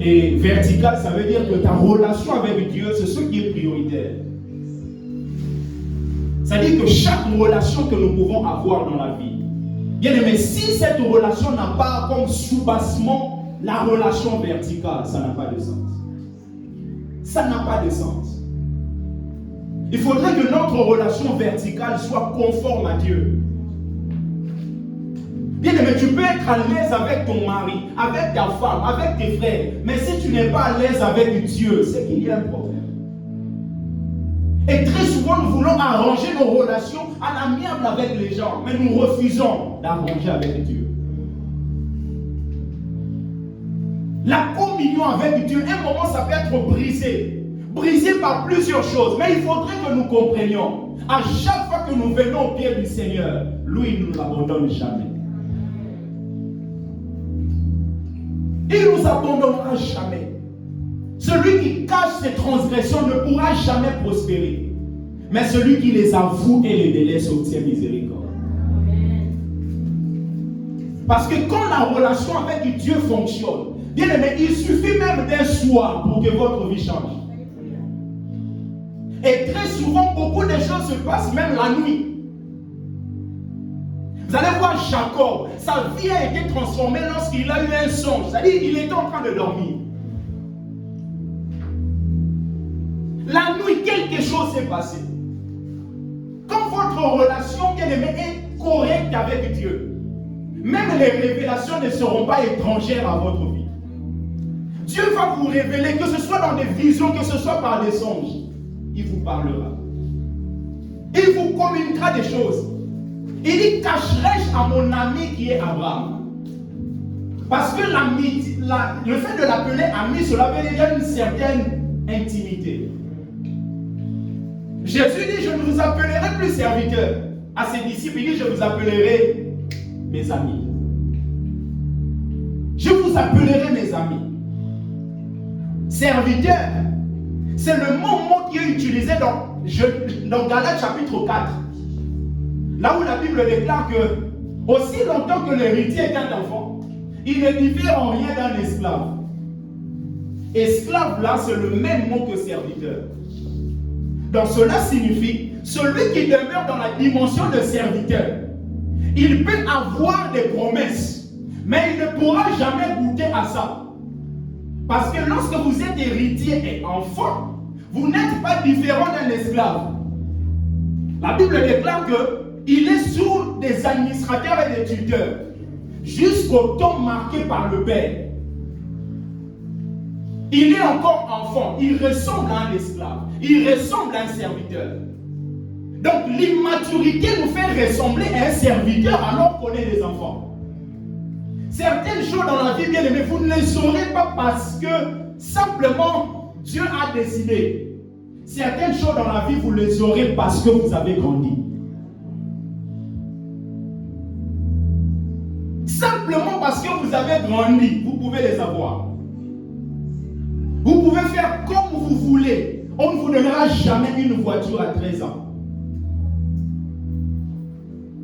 Et vertical, ça veut dire que ta relation avec Dieu, c'est ce qui est prioritaire. C'est-à-dire que chaque relation que nous pouvons avoir dans la vie, bien aimé, si cette relation n'a pas comme sous-bassement la relation verticale, ça n'a pas de sens. Ça n'a pas de sens. Il faudrait que notre relation verticale soit conforme à Dieu. Bien aimé, tu peux être à l'aise avec ton mari, avec ta femme, avec tes frères, mais si tu n'es pas à l'aise avec Dieu, c'est qu'il y a un problème. Et très souvent, nous voulons arranger nos relations à l'amiable avec les gens, mais nous refusons d'arranger avec Dieu. La communion avec Dieu, un moment, ça peut être brisé. Brisé par plusieurs choses, mais il faudrait que nous comprenions. À chaque fois que nous venons au pied du Seigneur, lui, il ne nous abandonne jamais. Il ne nous abandonnera jamais. Celui qui cache ses transgressions ne pourra jamais prospérer. Mais celui qui les avoue et les délaisse obtient miséricorde. Parce que quand la relation avec Dieu fonctionne, bien aimé, il suffit même d'un soir pour que votre vie change. Et très souvent, beaucoup de choses se passent même la nuit. Vous allez voir Jacob, sa vie a été transformée lorsqu'il a eu un songe. C'est-à-dire qu'il était en train de dormir. La nuit, quelque chose s'est passé. Quand votre relation, bien aimé, est correcte avec Dieu, même les révélations ne seront pas étrangères à votre vie. Dieu va vous révéler, que ce soit dans des visions, que ce soit par des songes. Il vous parlera. Il vous communiquera des choses. Il dit, cacherai-je à mon ami qui est Abraham? Parce que le fait de l'appeler ami, cela veut dire une certaine intimité. Jésus dit, je ne vous appellerai plus serviteurs. À ses disciples, il dit, je vous appellerai mes amis. Je vous appellerai mes amis. Serviteurs, c'est le mot qui est utilisé dans Galates chapitre 4. Là où la Bible déclare que aussi longtemps que l'héritier est un enfant, il ne diffère en rien d'un esclave. Esclave là, c'est le même mot que serviteur. Donc cela signifie celui qui demeure dans la dimension de serviteur. Il peut avoir des promesses, mais il ne pourra jamais goûter à ça. Parce que lorsque vous êtes héritier et enfant, vous n'êtes pas différent d'un esclave. La Bible déclare qu'il est sous des administrateurs et des tuteurs, jusqu'au temps marqué par le Père. Il est encore enfant, il ressemble à un esclave, il ressemble à un serviteur. Donc l'immaturité nous fait ressembler à un serviteur alors qu'on est des enfants. Certaines choses dans la vie, bien aimés, vous ne les saurez pas parce que simplement Dieu a décidé. Certaines choses dans la vie, vous les aurez parce que vous avez grandi. Simplement parce que vous avez grandi, vous pouvez les avoir. Vous pouvez faire comme vous voulez. On ne vous donnera jamais une voiture à 13 ans.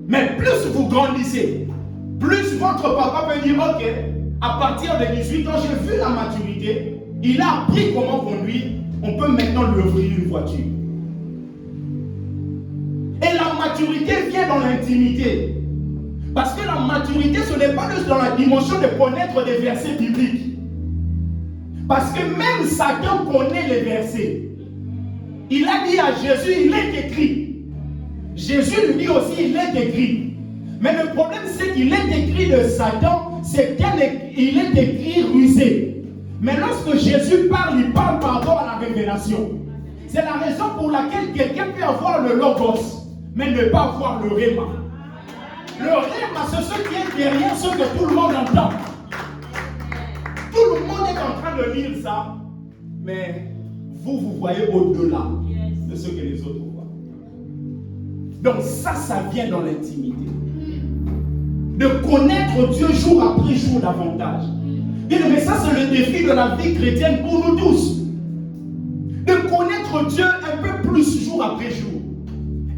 Mais plus vous grandissez, plus votre papa peut dire, ok, à partir de 18 ans, j'ai vu la maturité, il a appris comment conduire, on peut maintenant lui offrir une voiture. Et la maturité vient dans l'intimité. Parce que la maturité, ce n'est pas juste dans la dimension de connaître des versets bibliques. Parce que même Satan connaît les versets. Il a dit à Jésus, il est écrit. Jésus lui dit aussi, il est écrit. Mais le problème, c'est qu'il est écrit de Satan, c'est qu'il est écrit rusé. Mais lorsque Jésus parle, il parle par rapport à la révélation. C'est la raison pour laquelle quelqu'un peut avoir le logos, mais ne pas avoir le réma. Le réma, c'est ce qui est derrière ce que tout le monde entend. Tout le monde est en train de lire ça, mais vous voyez au-delà de ce que les autres voient. Donc ça vient dans l'intimité. De connaître Dieu jour après jour davantage. Mais ça, c'est le défi de la vie chrétienne pour nous tous. De connaître Dieu un peu plus jour après jour.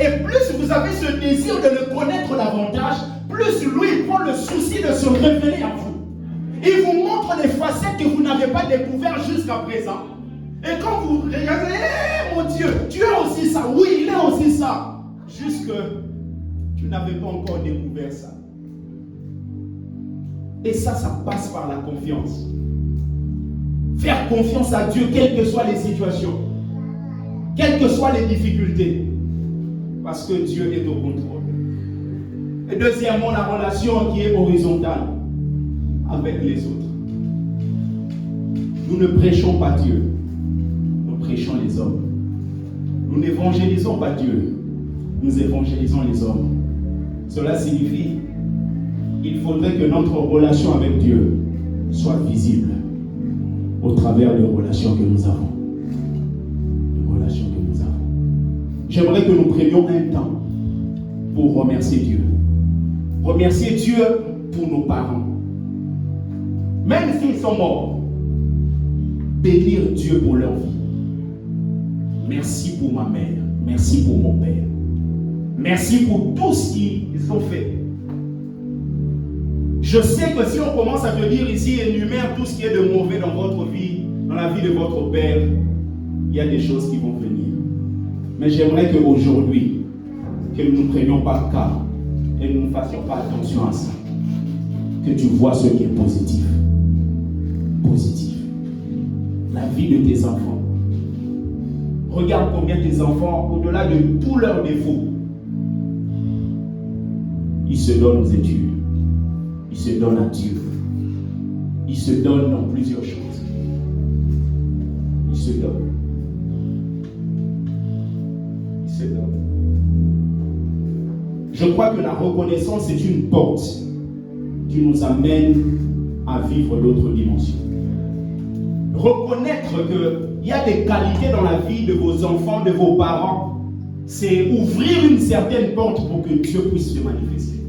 Et plus vous avez ce désir de le connaître davantage, plus lui prend le souci de se révéler à vous. Il vous montre les facettes que vous n'avez pas découvertes jusqu'à présent. Et quand vous regardez, mon Dieu, tu as aussi ça. Oui, il est aussi ça. Juste que tu n'avais pas encore découvert ça. Et ça passe par la confiance. Faire confiance à Dieu, quelles que soient les situations, quelles que soient les difficultés. Parce que Dieu est au contrôle. Et deuxièmement, la relation qui est horizontale avec les autres. Nous ne prêchons pas Dieu, nous prêchons les hommes. Nous n'évangélisons pas Dieu, nous évangélisons les hommes. Cela signifie qu'il faudrait que notre relation avec Dieu soit visible au travers des relations que nous avons. J'aimerais que nous prenions un temps pour remercier Dieu. Remercier Dieu pour nos parents. même s'ils sont morts, bénir Dieu pour leur vie. Merci pour ma mère, merci pour mon père, merci pour tout ce qu'ils ont fait. Je sais que si on commence à te dire ici, énumère tout ce qui est de mauvais dans votre vie, dans la vie de votre père, il y a des choses qui vont venir. Mais j'aimerais qu'aujourd'hui, que nous ne prenions pas cas et nous ne fassions pas attention à ça. Que tu vois ce qui est positif. Positif. La vie de tes enfants. Regarde combien tes enfants, au-delà de tous leurs défauts, ils se donnent aux études. Ils se donnent à Dieu. Ils se donnent dans plusieurs choses. Ils se donnent. Ils se donnent. Je crois que la reconnaissance est une porte qui nous amène à vivre d'autres dimensions. Reconnaître qu'il y a des qualités dans la vie de vos enfants, de vos parents, c'est ouvrir une certaine porte pour que Dieu puisse se manifester.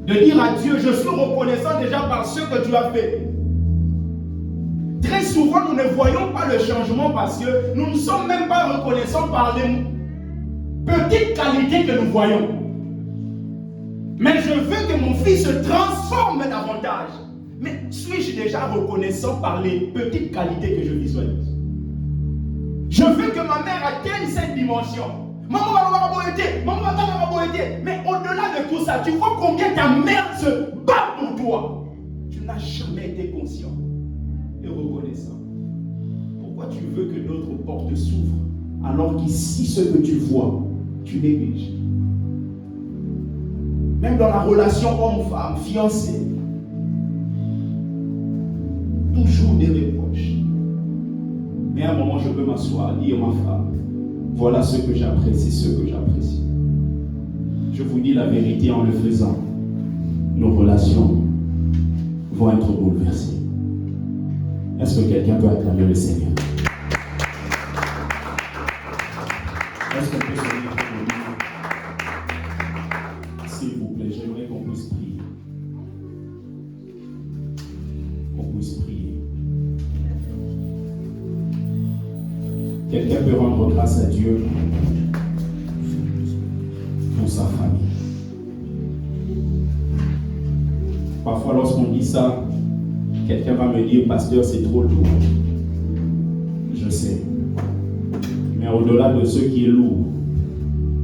De dire à Dieu, je suis reconnaissant déjà par ce que tu as fait. Très souvent, nous ne voyons pas le changement parce que nous ne sommes même pas reconnaissants par les petites qualités que nous voyons. Mais je veux que mon fils se transforme davantage. Mais suis-je déjà reconnaissant par les petites qualités que je visualise? Je veux que ma mère atteigne cette dimension. Maman va été, maman va été. Mais au-delà de tout ça, tu vois combien ta mère se bat pour toi. Tu n'as jamais été conscient et reconnaissant. Pourquoi tu veux que d'autres portes s'ouvrent alors qu'ici, ce que tu vois, tu négliges? Même dans la relation homme-femme, fiancée, toujours des reproches. Mais à un moment, je peux m'asseoir, dire ma femme, voilà ce que j'apprécie, ce que j'apprécie. Je vous dis la vérité en le faisant. Nos relations vont être bouleversées. Est-ce que quelqu'un peut acclamer le Seigneur? Est-ce qu'on peut se dire pour lui? S'il vous plaît, j'aimerais qu'on puisse prier. Qu'on puisse prier. Quelqu'un peut rendre grâce à Dieu pour sa famille. Parfois, lorsqu'on dit ça, quelqu'un va me dire, pasteur, c'est trop lourd. Je sais. Mais au-delà de ce qui est lourd,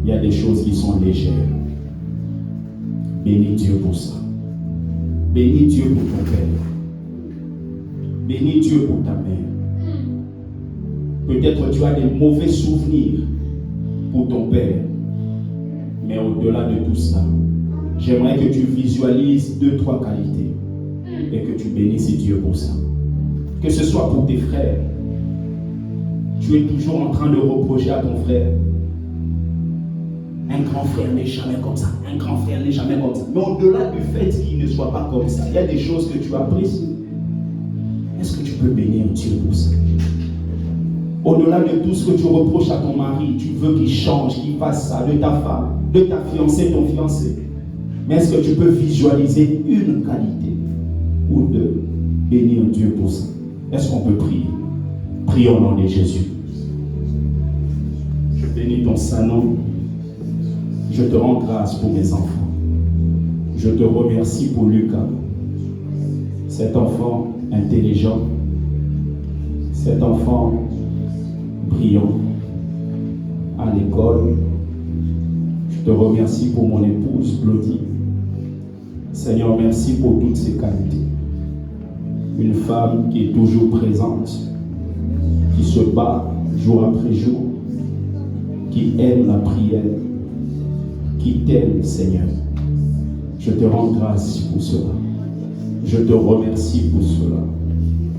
il y a des choses qui sont légères. Bénis Dieu pour ça. Bénis Dieu pour ton père. Bénis Dieu pour ta mère. Peut-être tu as des mauvais souvenirs pour ton père. Mais au-delà de tout ça, j'aimerais que tu visualises 2-3 qualités et que tu bénisses Dieu pour ça. Que ce soit pour tes frères. Tu es toujours en train de reprocher à ton frère. Un grand frère n'est jamais comme ça. Un grand frère n'est jamais comme ça. Mais au-delà du fait qu'il ne soit pas comme ça, il y a des choses que tu apprécies. Est-ce que tu peux bénir Dieu pour ça? Au-delà de tout ce que tu reproches à ton mari, tu veux qu'il change, qu'il fasse ça, de ta femme, de ta fiancée, ton fiancé. Mais est-ce que tu peux visualiser une qualité ou deux? Bénir Dieu pour ça. Est-ce qu'on peut prier? Prions au nom de Jésus. Je bénis ton saint nom. Je te rends grâce pour mes enfants. Je te remercie pour Lucas, cet enfant intelligent, cet enfant brillant à l'école. Je te remercie pour mon épouse Claudie. Seigneur, merci pour toutes ces qualités. Une femme qui est toujours présente, qui se bat jour après jour, qui aime la prière, qui t'aime, Seigneur. Je te rends grâce pour cela. Je te remercie pour cela.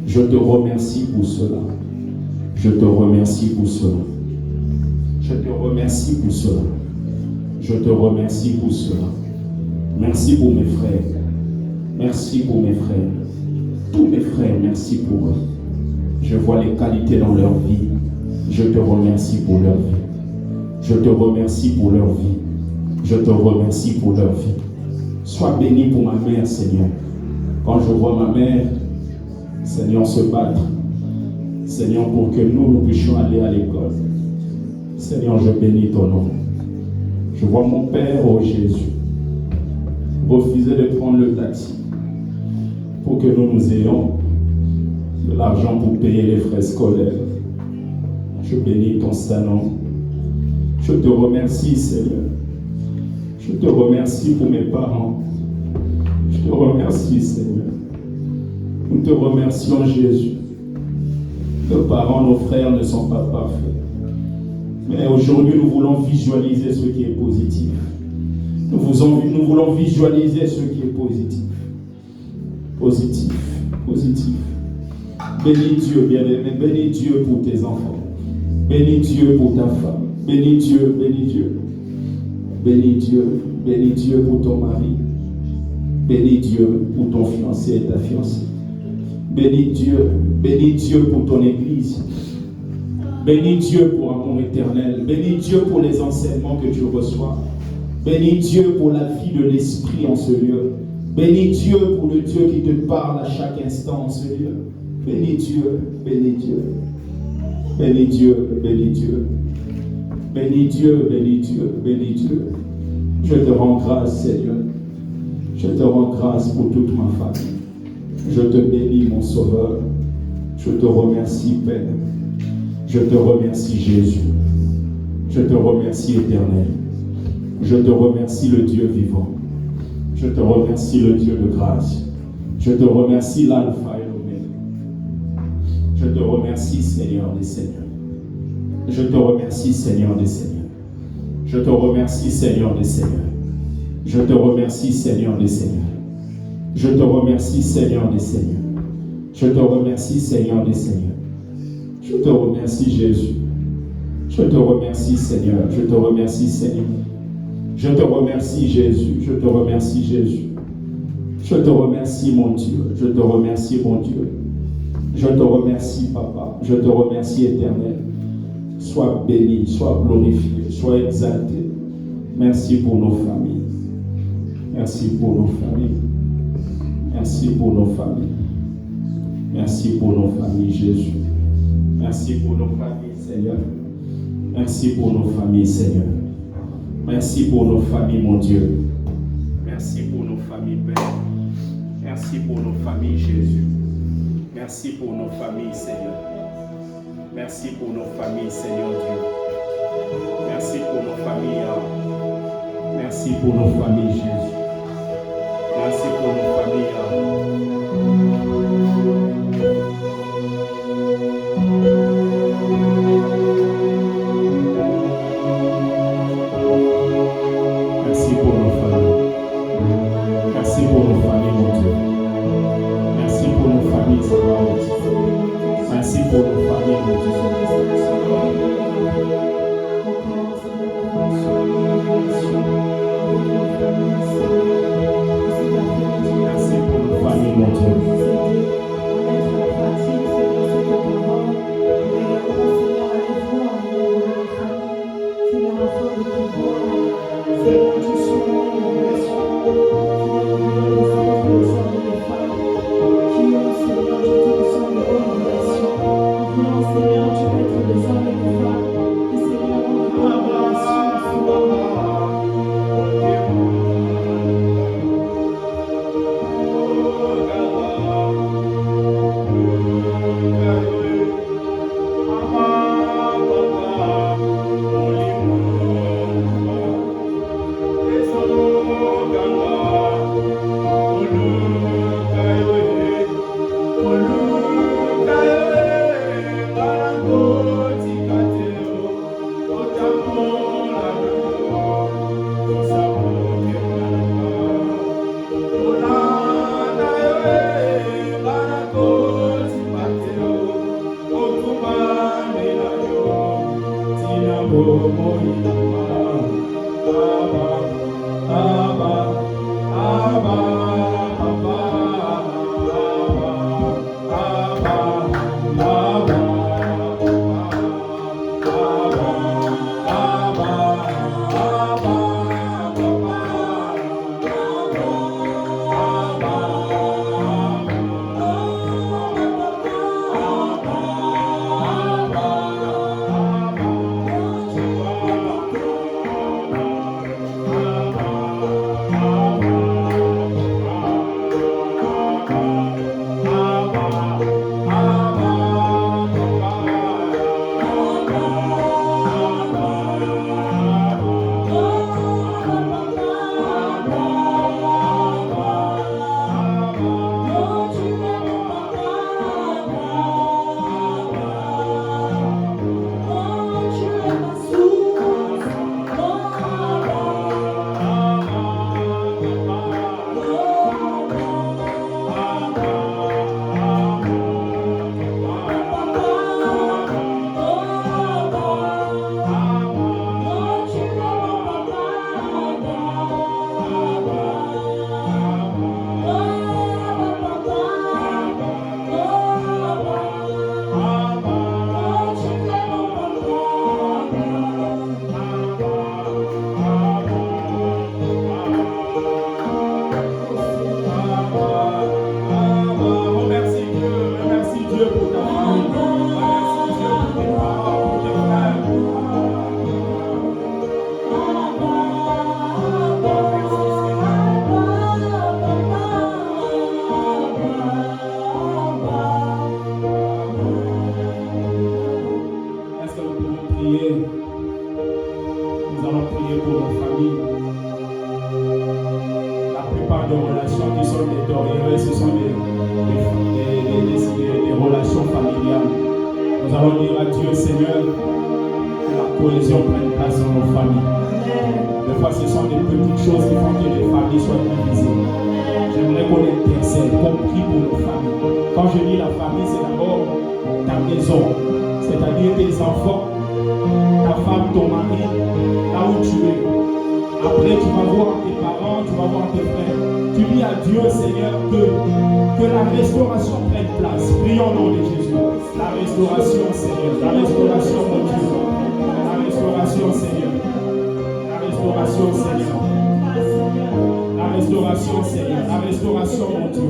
Je te remercie pour cela. Je te remercie pour cela. Je te remercie pour cela. Je te remercie pour cela. Merci pour mes frères. Merci pour mes frères. Tous mes frères, merci pour eux. Je vois les qualités dans leur vie. Je te remercie pour leur vie. Je te remercie pour leur vie. Je te remercie pour leur vie. Sois béni pour ma mère, Seigneur. Quand je vois ma mère, Seigneur, se battre. Seigneur, pour que nous puissions aller à l'école. Seigneur, je bénis ton nom. Je vois mon Père, oh Jésus, refuser de prendre le taxi pour que nous ayons de l'argent pour payer les frais scolaires. Je bénis ton Saint-Nom. Je te remercie, Seigneur. Je te remercie pour mes parents. Je te remercie, Seigneur. Nous te remercions, Jésus. Nos parents, nos frères ne sont pas parfaits. Mais aujourd'hui, nous voulons visualiser ce qui est positif. Nous voulons visualiser ce qui est positif. Positif, positif. Bénis Dieu, bien-aimé. Bénis Dieu pour tes enfants. Bénis Dieu pour ta femme. Bénis Dieu, bénis Dieu. Bénis Dieu, bénis Dieu pour ton mari. Bénis Dieu pour ton fiancé et ta fiancée. Bénis Dieu pour ton église. Bénis Dieu pour amour éternel. Bénis Dieu pour les enseignements que tu reçois. Bénis Dieu pour la vie de l'esprit en ce lieu. Bénis Dieu pour le Dieu qui te parle à chaque instant en ce lieu. Bénis Dieu, bénis Dieu. Bénis Dieu, bénis Dieu. Bénis Dieu, bénis Dieu, bénis Dieu. Je te rends grâce, Seigneur. Je te rends grâce pour toute ma famille. Je te bénis, mon Sauveur. Je te remercie, Père. Je te remercie, Jésus. Je te remercie, Éternel. Je te remercie, le Dieu vivant. Je te remercie, le Dieu de grâce. Je te remercie, l'Alpha et l'Oméga. Je te remercie, Seigneur des Seigneurs. Je te remercie, Seigneur des Seigneurs. Je te remercie, Seigneur des Seigneurs. Je te remercie, Seigneur des Seigneurs. Je te remercie, Seigneur des Seigneurs. Je te remercie, Seigneur des Seigneurs. Je te remercie, Jésus. Je te remercie, Seigneur. Je te remercie, Seigneur. Je te remercie, Jésus. Je te remercie, Jésus. Je te remercie, mon Dieu. Je te remercie, mon Dieu. Je te remercie, Papa. Je te remercie, Éternel. Sois béni, sois glorifié, sois exalté. Merci pour nos familles. Merci pour nos familles. Merci pour nos familles. Merci pour nos familles, Jésus. Merci pour nos familles, Seigneur. Merci pour nos familles, Seigneur. Merci pour nos familles, mon Dieu. Merci pour nos familles, Père. Merci pour nos familles, Jésus. Merci pour nos familles, Seigneur. Merci pour nos familles, Seigneur Dieu. Merci pour nos familles. Merci pour nos familles, Jésus. Merci pour nos familles. Merci pour nos familles. Merci pour nos familles, mon Dieu. Merci pour nos familles, Seigneur. Merci pour nos familles, mon Dieu. Merci pour nos familles, mon Dieu. Oh, pas de relations qui sont détériorées, ce sont des relations familiales. Nous allons dire à Dieu, Seigneur, que la cohésion prenne place dans nos familles. Des fois, ce sont des petites choses qui font que les familles soient divisées. J'aimerais qu'on intercède, qu'on prie pour nos familles. Quand je dis la famille, c'est d'abord ta maison, c'est-à-dire tes enfants, ta femme, ton mari, là où tu es. Après, tu vas voir tes parents, tu vas voir tes frères. Tu dis à Dieu, Seigneur, que la restauration prenne place. Prions au nom de Jésus. La restauration, Seigneur. La restauration, mon Dieu. La restauration, Seigneur. La restauration, Seigneur. La restauration, Seigneur. La restauration, mon Dieu.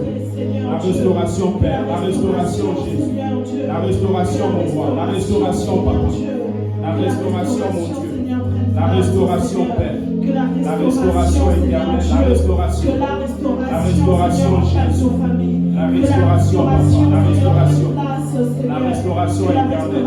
La restauration, Père. La restauration, Jésus. La restauration, mon roi. La restauration, Papa. La restauration, mon Dieu. La restauration, Père. La restauration éternelle. La restauration. La restauration, Jésus. La restauration, Papa. La restauration. La restauration éternelle.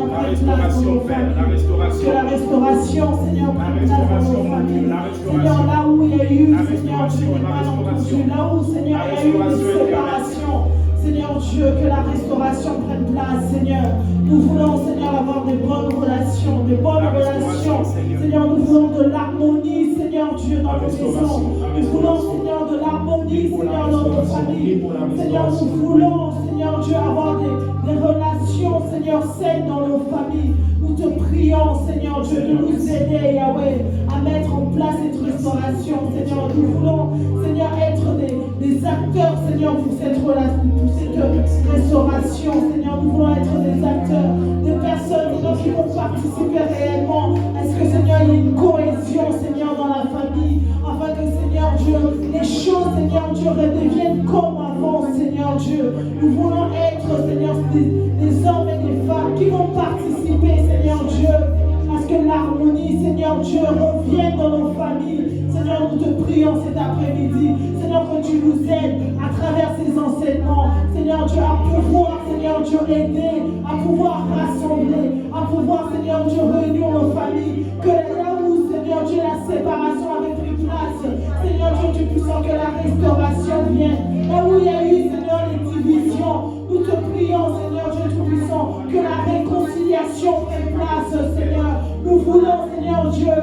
La restauration, Père. La restauration. Que la restauration, Seigneur, prenne place dans nos familles. Seigneur, là où il y a eu, Seigneur Dieu, des malentendus, là où, Seigneur, il y a eu des séparations. Seigneur Dieu, que la restauration prenne place, Seigneur. Nous voulons, Seigneur, avoir de bonnes relations, Seigneur, nous voulons de l'harmonie, Seigneur Dieu, dans nos maisons. Nous voulons, Seigneur, de l'harmonie, Seigneur, dans nos familles. Seigneur, nous voulons, Seigneur Dieu, avoir des relations, Seigneur, saines dans nos familles. Nous te prions, Seigneur Dieu, de nous aider, Yahweh, à mettre en place cette restauration, Seigneur. Nous voulons, Seigneur, être des acteurs, Seigneur, pour cette restauration, Seigneur. Nous voulons être des acteurs, des personnes, Seigneur, qui vont participer réellement à ce que, Seigneur, il y ait une cohésion, Seigneur, dans la famille, afin que, Seigneur Dieu, les choses, Seigneur Dieu, redeviennent comme avant, Seigneur Dieu. Nous voulons être, Seigneur, des hommes et des femmes qui vont participer, Seigneur Dieu, à ce que l'harmonie, Seigneur Dieu, revienne dans nos familles. Seigneur, nous te prions cet après-midi. Seigneur, que tu nous aides à travers ces enseignements. Seigneur Dieu, à pouvoir, Seigneur Dieu, aider, à pouvoir rassembler, à pouvoir, Seigneur Dieu, réunir nos familles. Que là où, Seigneur Dieu, la séparation avait pris place, Seigneur Dieu, tu puisses que la restauration vienne. Là où il y a eu, Seigneur, les divisions, nous te prions, Seigneur Dieu Tout-Puissant, que la réconciliation prenne place, Seigneur. Nous voulons, Seigneur Dieu,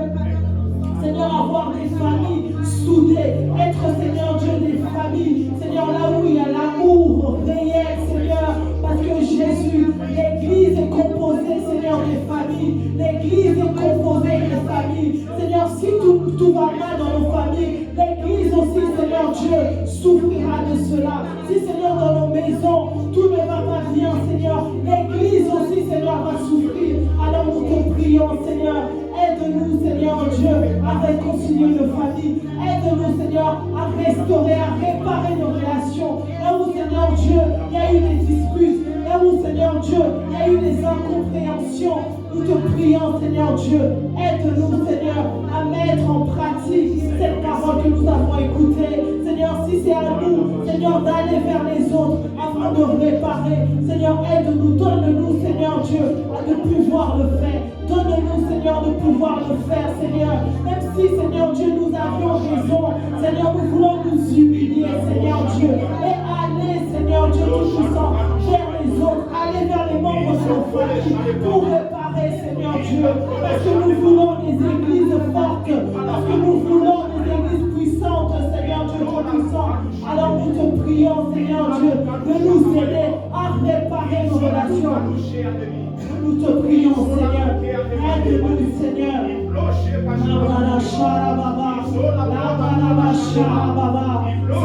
Seigneur, avoir des familles soudées, être, Seigneur Dieu, des familles, Seigneur, là où il y a l'amour réel, Seigneur, parce que Jésus, l'Église est composée, Seigneur, des familles, l'Église est composée des familles, Seigneur, si tout va mal dans nos familles, l'Église aussi, Seigneur Dieu, souffrira de cela. Si, Seigneur, dans nos maisons, tout ne va pas bien, Seigneur, l'Église aussi, Seigneur, va souffrir. Alors nous te prions, Seigneur, aide-nous, Seigneur Dieu, à réconcilier nos familles. Aide-nous, Seigneur, à restaurer, à réparer nos relations. Là où, Seigneur Dieu, il y a eu des disputes. Là où, Seigneur Dieu, il y a eu des incompréhensions. Nous te prions, Seigneur Dieu, aide-nous, Seigneur, à mettre en pratique cette parole que nous avons écoutée. Seigneur, si c'est à nous, Seigneur, d'aller vers les autres afin de réparer. Seigneur, aide-nous, donne-nous, Seigneur Dieu, de pouvoir le faire. Donne-nous, Seigneur, de pouvoir le faire, Seigneur. Même si, Seigneur Dieu, nous avions raison, Seigneur, nous voulons nous humilier, Seigneur Dieu, et aller, Seigneur Dieu Tout-Puissant, vers les autres, aller vers les membres de nos familles pour réparer, Seigneur Dieu, parce que nous voulons des églises fortes, parce que nous voulons des églises puissantes, Seigneur Dieu Tout-Puissant. Alors nous te prions, Seigneur Dieu, de nous aider à réparer nos relations. Nous te prions, Seigneur, aide-nous, Seigneur.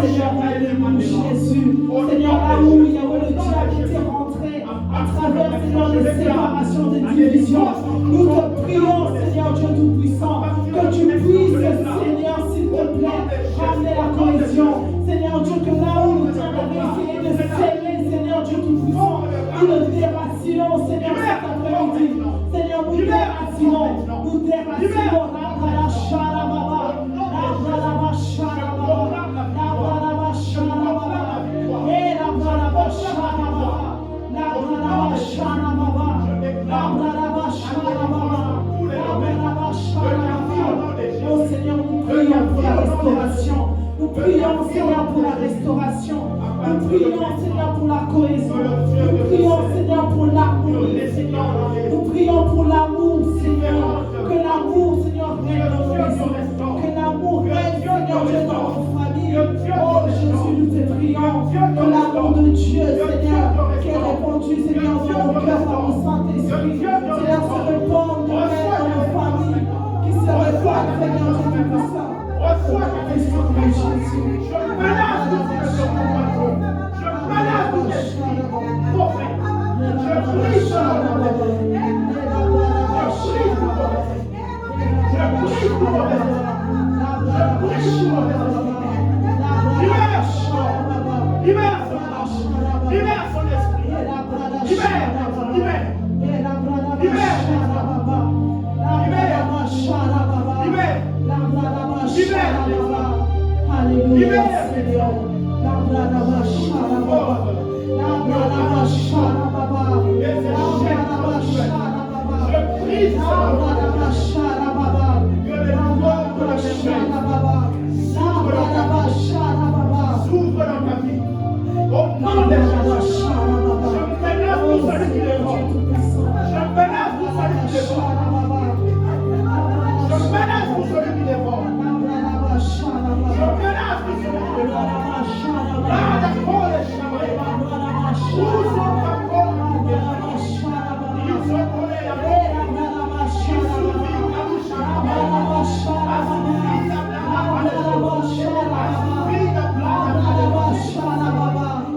Seigneur, aide-nous, Jésus. Seigneur, là où il y a le diable était rentré à travers, Seigneur, les séparations, des divisions, nous te prions, Seigneur Dieu Tout-Puissant, que tu puisses, Seigneur, s'il te plaît, ramener la cohésion. Seigneur Dieu, que là où nous avons essayé de sceller, Seigneur Dieu Tout-Puissant, nous le déracinons, Seigneur, cet après-midi. Seigneur, nous déracinons, Oh Seigneur, nous prions pour la restauration. Nous prions, Seigneur, pour la restauration. Nous prions, Seigneur, pour la cohésion. Nous prions, Seigneur, pour l'amour, Seigneur. Nous prions pour l'amour, Seigneur. Que l'amour, Seigneur, règne dans nos maisons. Que l'amour règne, Seigneur, Dieu, dans nos familles. Oh Jésus, nous te prions. Que l'amour de Dieu, Seigneur, qui est répandu, Seigneur, dans nos cœurs, par le Saint-Esprit, Seigneur, se répande de paix dans nos familles. Qui se répande, Seigneur, Dieu Tout-Puissant. Reçois ta Jésus. Je menace tout ce que je comprends. Je menace tout esprit prophète. Je prie sur mon Je prie pour mon Je prie sur mon Libère son esprit. Libère. Alléluia, Seigneur. La brada shara baba. La brada shara baba. La brada shara baba. La brada shara baba. La brada shara baba. La brada shara baba. S'ouvre dans ta vie. Au nom de Jésus. Je menace tout celui qui les vend. Je menace tout celui qui les vend. Je menace tout celui qui les vend. Je menace tout celui qui les vend. Là, la folle est chamée. Où sont ta folle? Ils ont collé la mort. Ils sourient à nous chamée. Assouvit la blâme. Assouvit la blâme.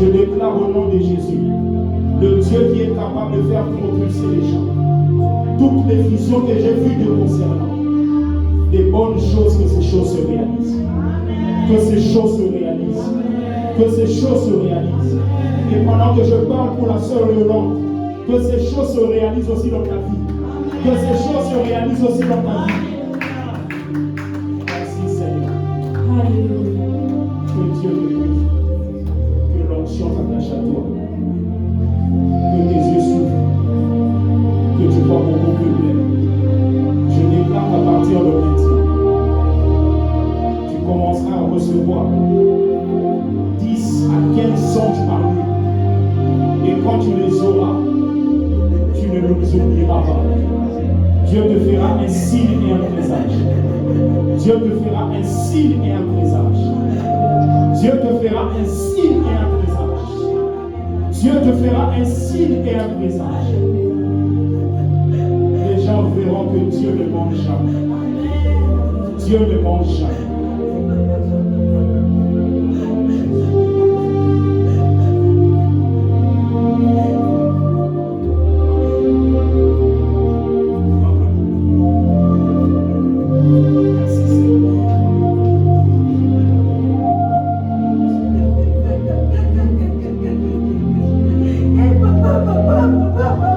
Je déclare au nom de Jésus, le Dieu qui est capable de faire propulser les gens. Toutes les visions que j'ai vues te concernant, des bonnes choses, que ces choses se réalisent. Que ces choses se réalisent. Que ces choses se réalisent. Et pendant que je parle pour la sœur Yolande, que ces choses se réalisent aussi dans ta vie. Que ces choses se réalisent aussi dans ta vie. Merci Seigneur. Que Dieu te bénisse. Que l'onction t'attache à toi. Que tes yeux s'ouvrent. Que tu vois beaucoup plus clair. Je déclare qu'à partir de maintenant, tu commenceras à recevoir 10 à 15 songes par nuit. Et quand tu les auras, tu ne nous oublieras pas. Dieu te fera un signe et un présage. Dieu te fera un signe et un présage. Dieu te fera un signe et un présage. Dieu te fera un signe et un présage. Les gens verront que Dieu ne mange jamais. Dieu ne mange jamais. Papa,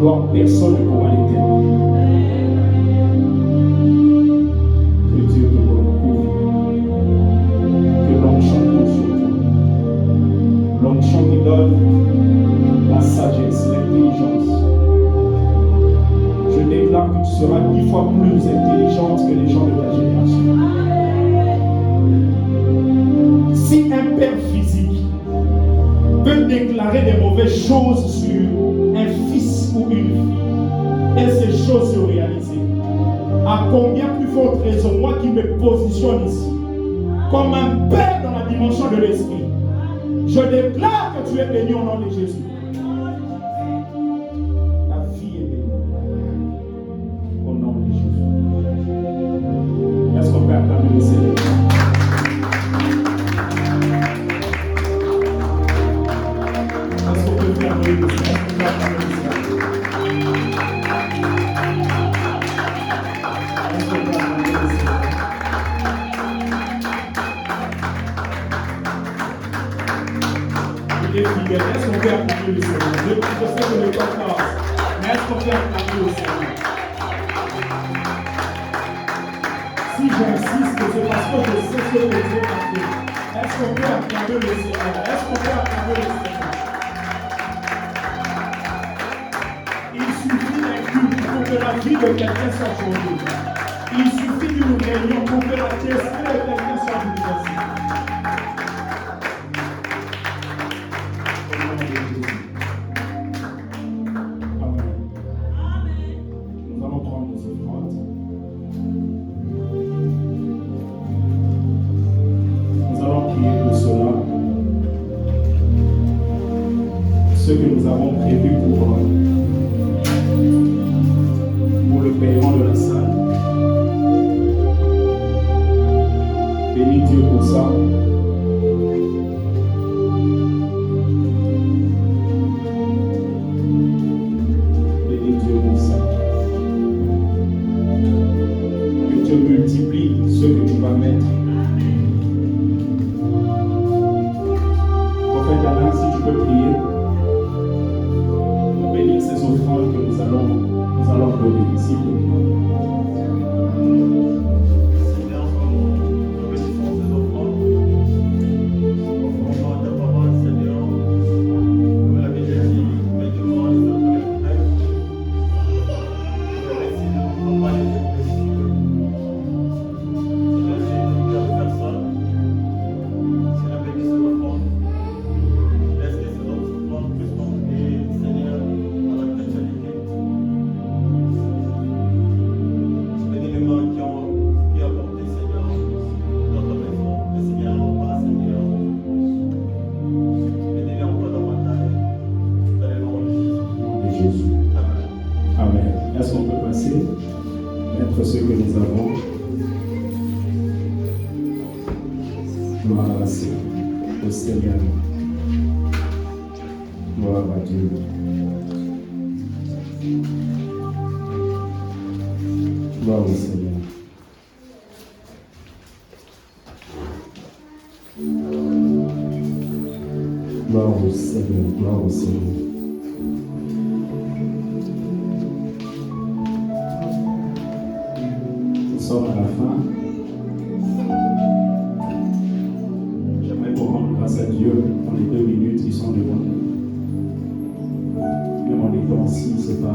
gloire, personne ne pourra l'éteindre. Que Dieu te recouvre. Que l'onction coule sur toi. L'onction qui donne la sagesse, l'intelligence. Je déclare que tu seras 10 fois plus intelligente que les gens de ta génération. Si un père physique peut déclarer des mauvaises choses sur un fils ou une fille, et ces choses se réaliser, à combien plus forte raison, moi qui me positionne ici, comme un père dans la dimension de l'esprit, je déclare que tu es béni au nom de Jésus. Ta vie est bénie au nom de Jésus. Est-ce qu'on peut acclamer le Seigneur? Est-ce qu'on peut acclamer le Seigneur? Est-ce qu'on peut acclamer le Seigneur? Est-ce qu'on peut acclamer le Seigneur? Il est fidèle. Est-ce qu'on peut acclamer le Seigneur? Je sais que le temps passe, mais est-ce qu'on peut acclamer le Seigneur? Si j'insiste, c'est parce que je sais ce que Dieu a fait. Est-ce qu'on peut acclamer le Seigneur? Est-ce qu'on peut acclamer le Seigneur? Il suffit d'un culte pour que la vie de quelqu'un soit changée. Il suffit d'une réunion pour que la destinée de quelqu'un soit bouleversée. Au nom de Jésus. Amen. Nous allons prendre nos offrandes. Nous allons prier pour cela. Ce que nous avons prévu pour le paiement de la salle. Bénis Dieu pour ça. Bénis Dieu pour ça. Que Dieu multiplie ce que tu vas mettre. Prophète Alain, si tu peux prier pour bénir ces offrandes que nous allons donner, s'il te plaît. Seigneur, nous bénissons ces offrandes. Offrons ta parole, Seigneur. Comme la Bible dit, mes demandes sont comme les prêtres. Je récite de nos campagnes et de nos disciples. Je récite de cœur de personne. Seigneur, bénis ces offrandes. Laisse que ces offrandes puissent contribuer, Seigneur, à la chrétienté. Bénis les mains qui ont apporté, Seigneur, notre maison. Le Seigneur en bas, Seigneur. Bénis-les encore davantage. Dans le nom de Jésus. De Jésus. Amen. Amen. Est-ce qu'on peut passer, mettre ce que nous avons? Gloire au Seigneur. Gloire à Dieu. Gloire au Seigneur. Gloire au Seigneur. Gloire au Seigneur. Nous sommes à la fin. J'aimerais vous rendre grâce à Dieu dans les 2 minutes qui sont devant nous. Même en étant ici, ce n'est pas un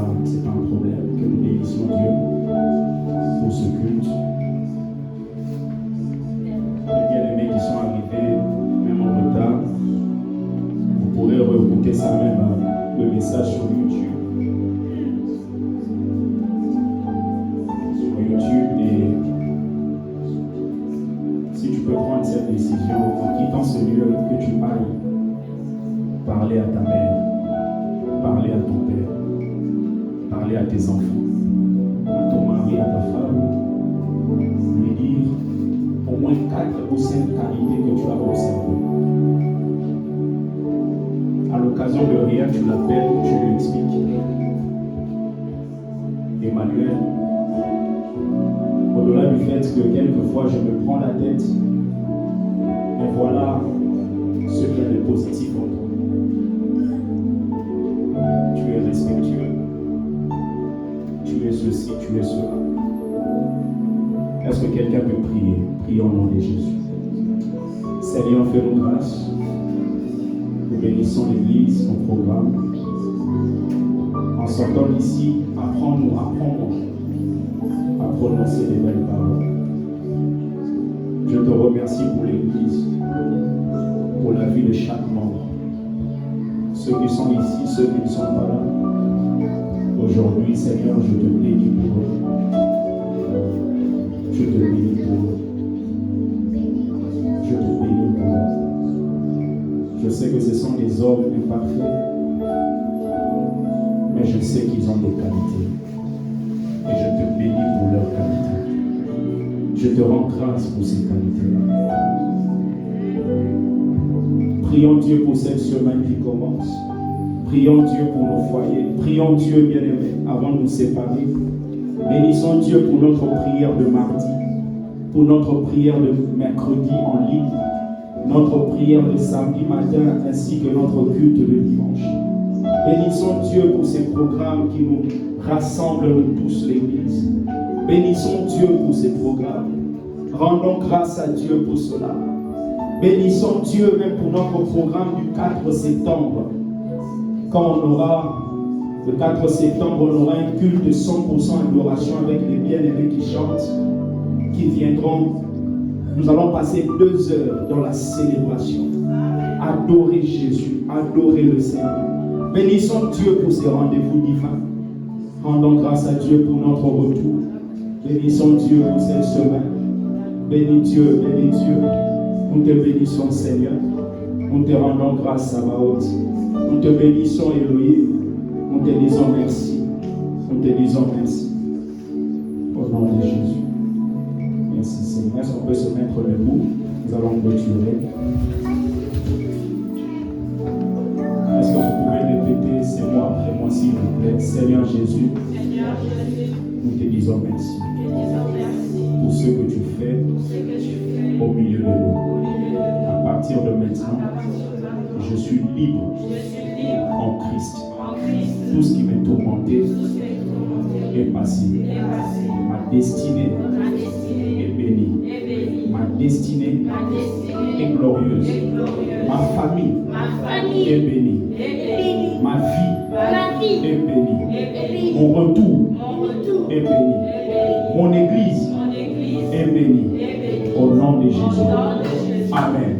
problème que nous bénissions Dieu pour ce culte. Les bien-aimés qui sont arrivés, même en retard, vous pourrez réécouter ça même, le message sur YouTube. Et si tu peux prendre cette décision en quittant ce lieu, que tu ailles parler à ta mère, parler à ton père, parler à tes enfants, à ton mari, à ta femme, lui dire au moins 4 ou 5 qualités que tu as observées. À l'occasion de rien, tu l'appelles, tu lui expliques. Emmanuel, au-delà du fait que quelquefois je me prends la tête, mais voilà ce qu'il y a de positif en toi. Tu es respectueux, Nous bénissons l'Église, son programme. En sortant d'ici, apprends-moi à prononcer les belles paroles. Je te remercie pour l'Église, pour la vie de chaque membre. Ceux qui sont ici, ceux qui ne sont pas là. Aujourd'hui, Seigneur, je te bénis pour eux. Je te bénis pour eux. Je te bénis pour eux. Je sais que ce sont des hommes imparfaits, mais je sais qu'ils ont des qualités. Et je te bénis pour leurs qualités. Je te rends grâce pour ces qualités-là. Prions Dieu pour cette semaine qui commence. Prions Dieu pour nos foyers. Prions Dieu, bien-aimé, avant de nous séparer. Bénissons Dieu pour notre prière de mardi, pour notre prière de mercredi en ligne, notre prière de samedi matin, ainsi que notre culte de dimanche. Bénissons Dieu pour ces programmes qui nous rassemblent, nous tous, l'Église. Bénissons Dieu pour ces programmes. Rendons grâce à Dieu pour cela. Bénissons Dieu même pour notre programme du 4 septembre. Quand on aura, le 4 septembre, on aura un culte de 100% adoration avec les bien-aimés qui chantent, qui viendront. Nous allons passer 2 heures dans la célébration. Adorer Jésus, adorer le Seigneur. Bénissons Dieu pour ces rendez-vous divins. Rendons grâce à Dieu pour notre retour. Bénissons Dieu pour cette semaine. Bénis Dieu, bénis Dieu. Nous te bénissons, Seigneur. Nous te rendons grâce à Sabaoth. Nous te bénissons, Elohim. Nous te disons merci. Nous te disons merci. Au nom de Jésus. Merci, Seigneur. Est-ce qu'on peut se mettre debout? Nous allons clôturer. Est-ce que vous pouvez répéter ces mots après moi, s'il vous plaît? Seigneur Jésus, nous te disons merci pour ce que tu fais au milieu de nous. À partir de maintenant, je suis libre en Christ. Tout ce qui m'est tourmenté est passé. Ma destinée est bénie. Ma destinée est glorieuse. Ma famille est bénie. Ma vie est bénie. Mon retour est béni. Mon église est bénie. Au nom de Jésus. Amen.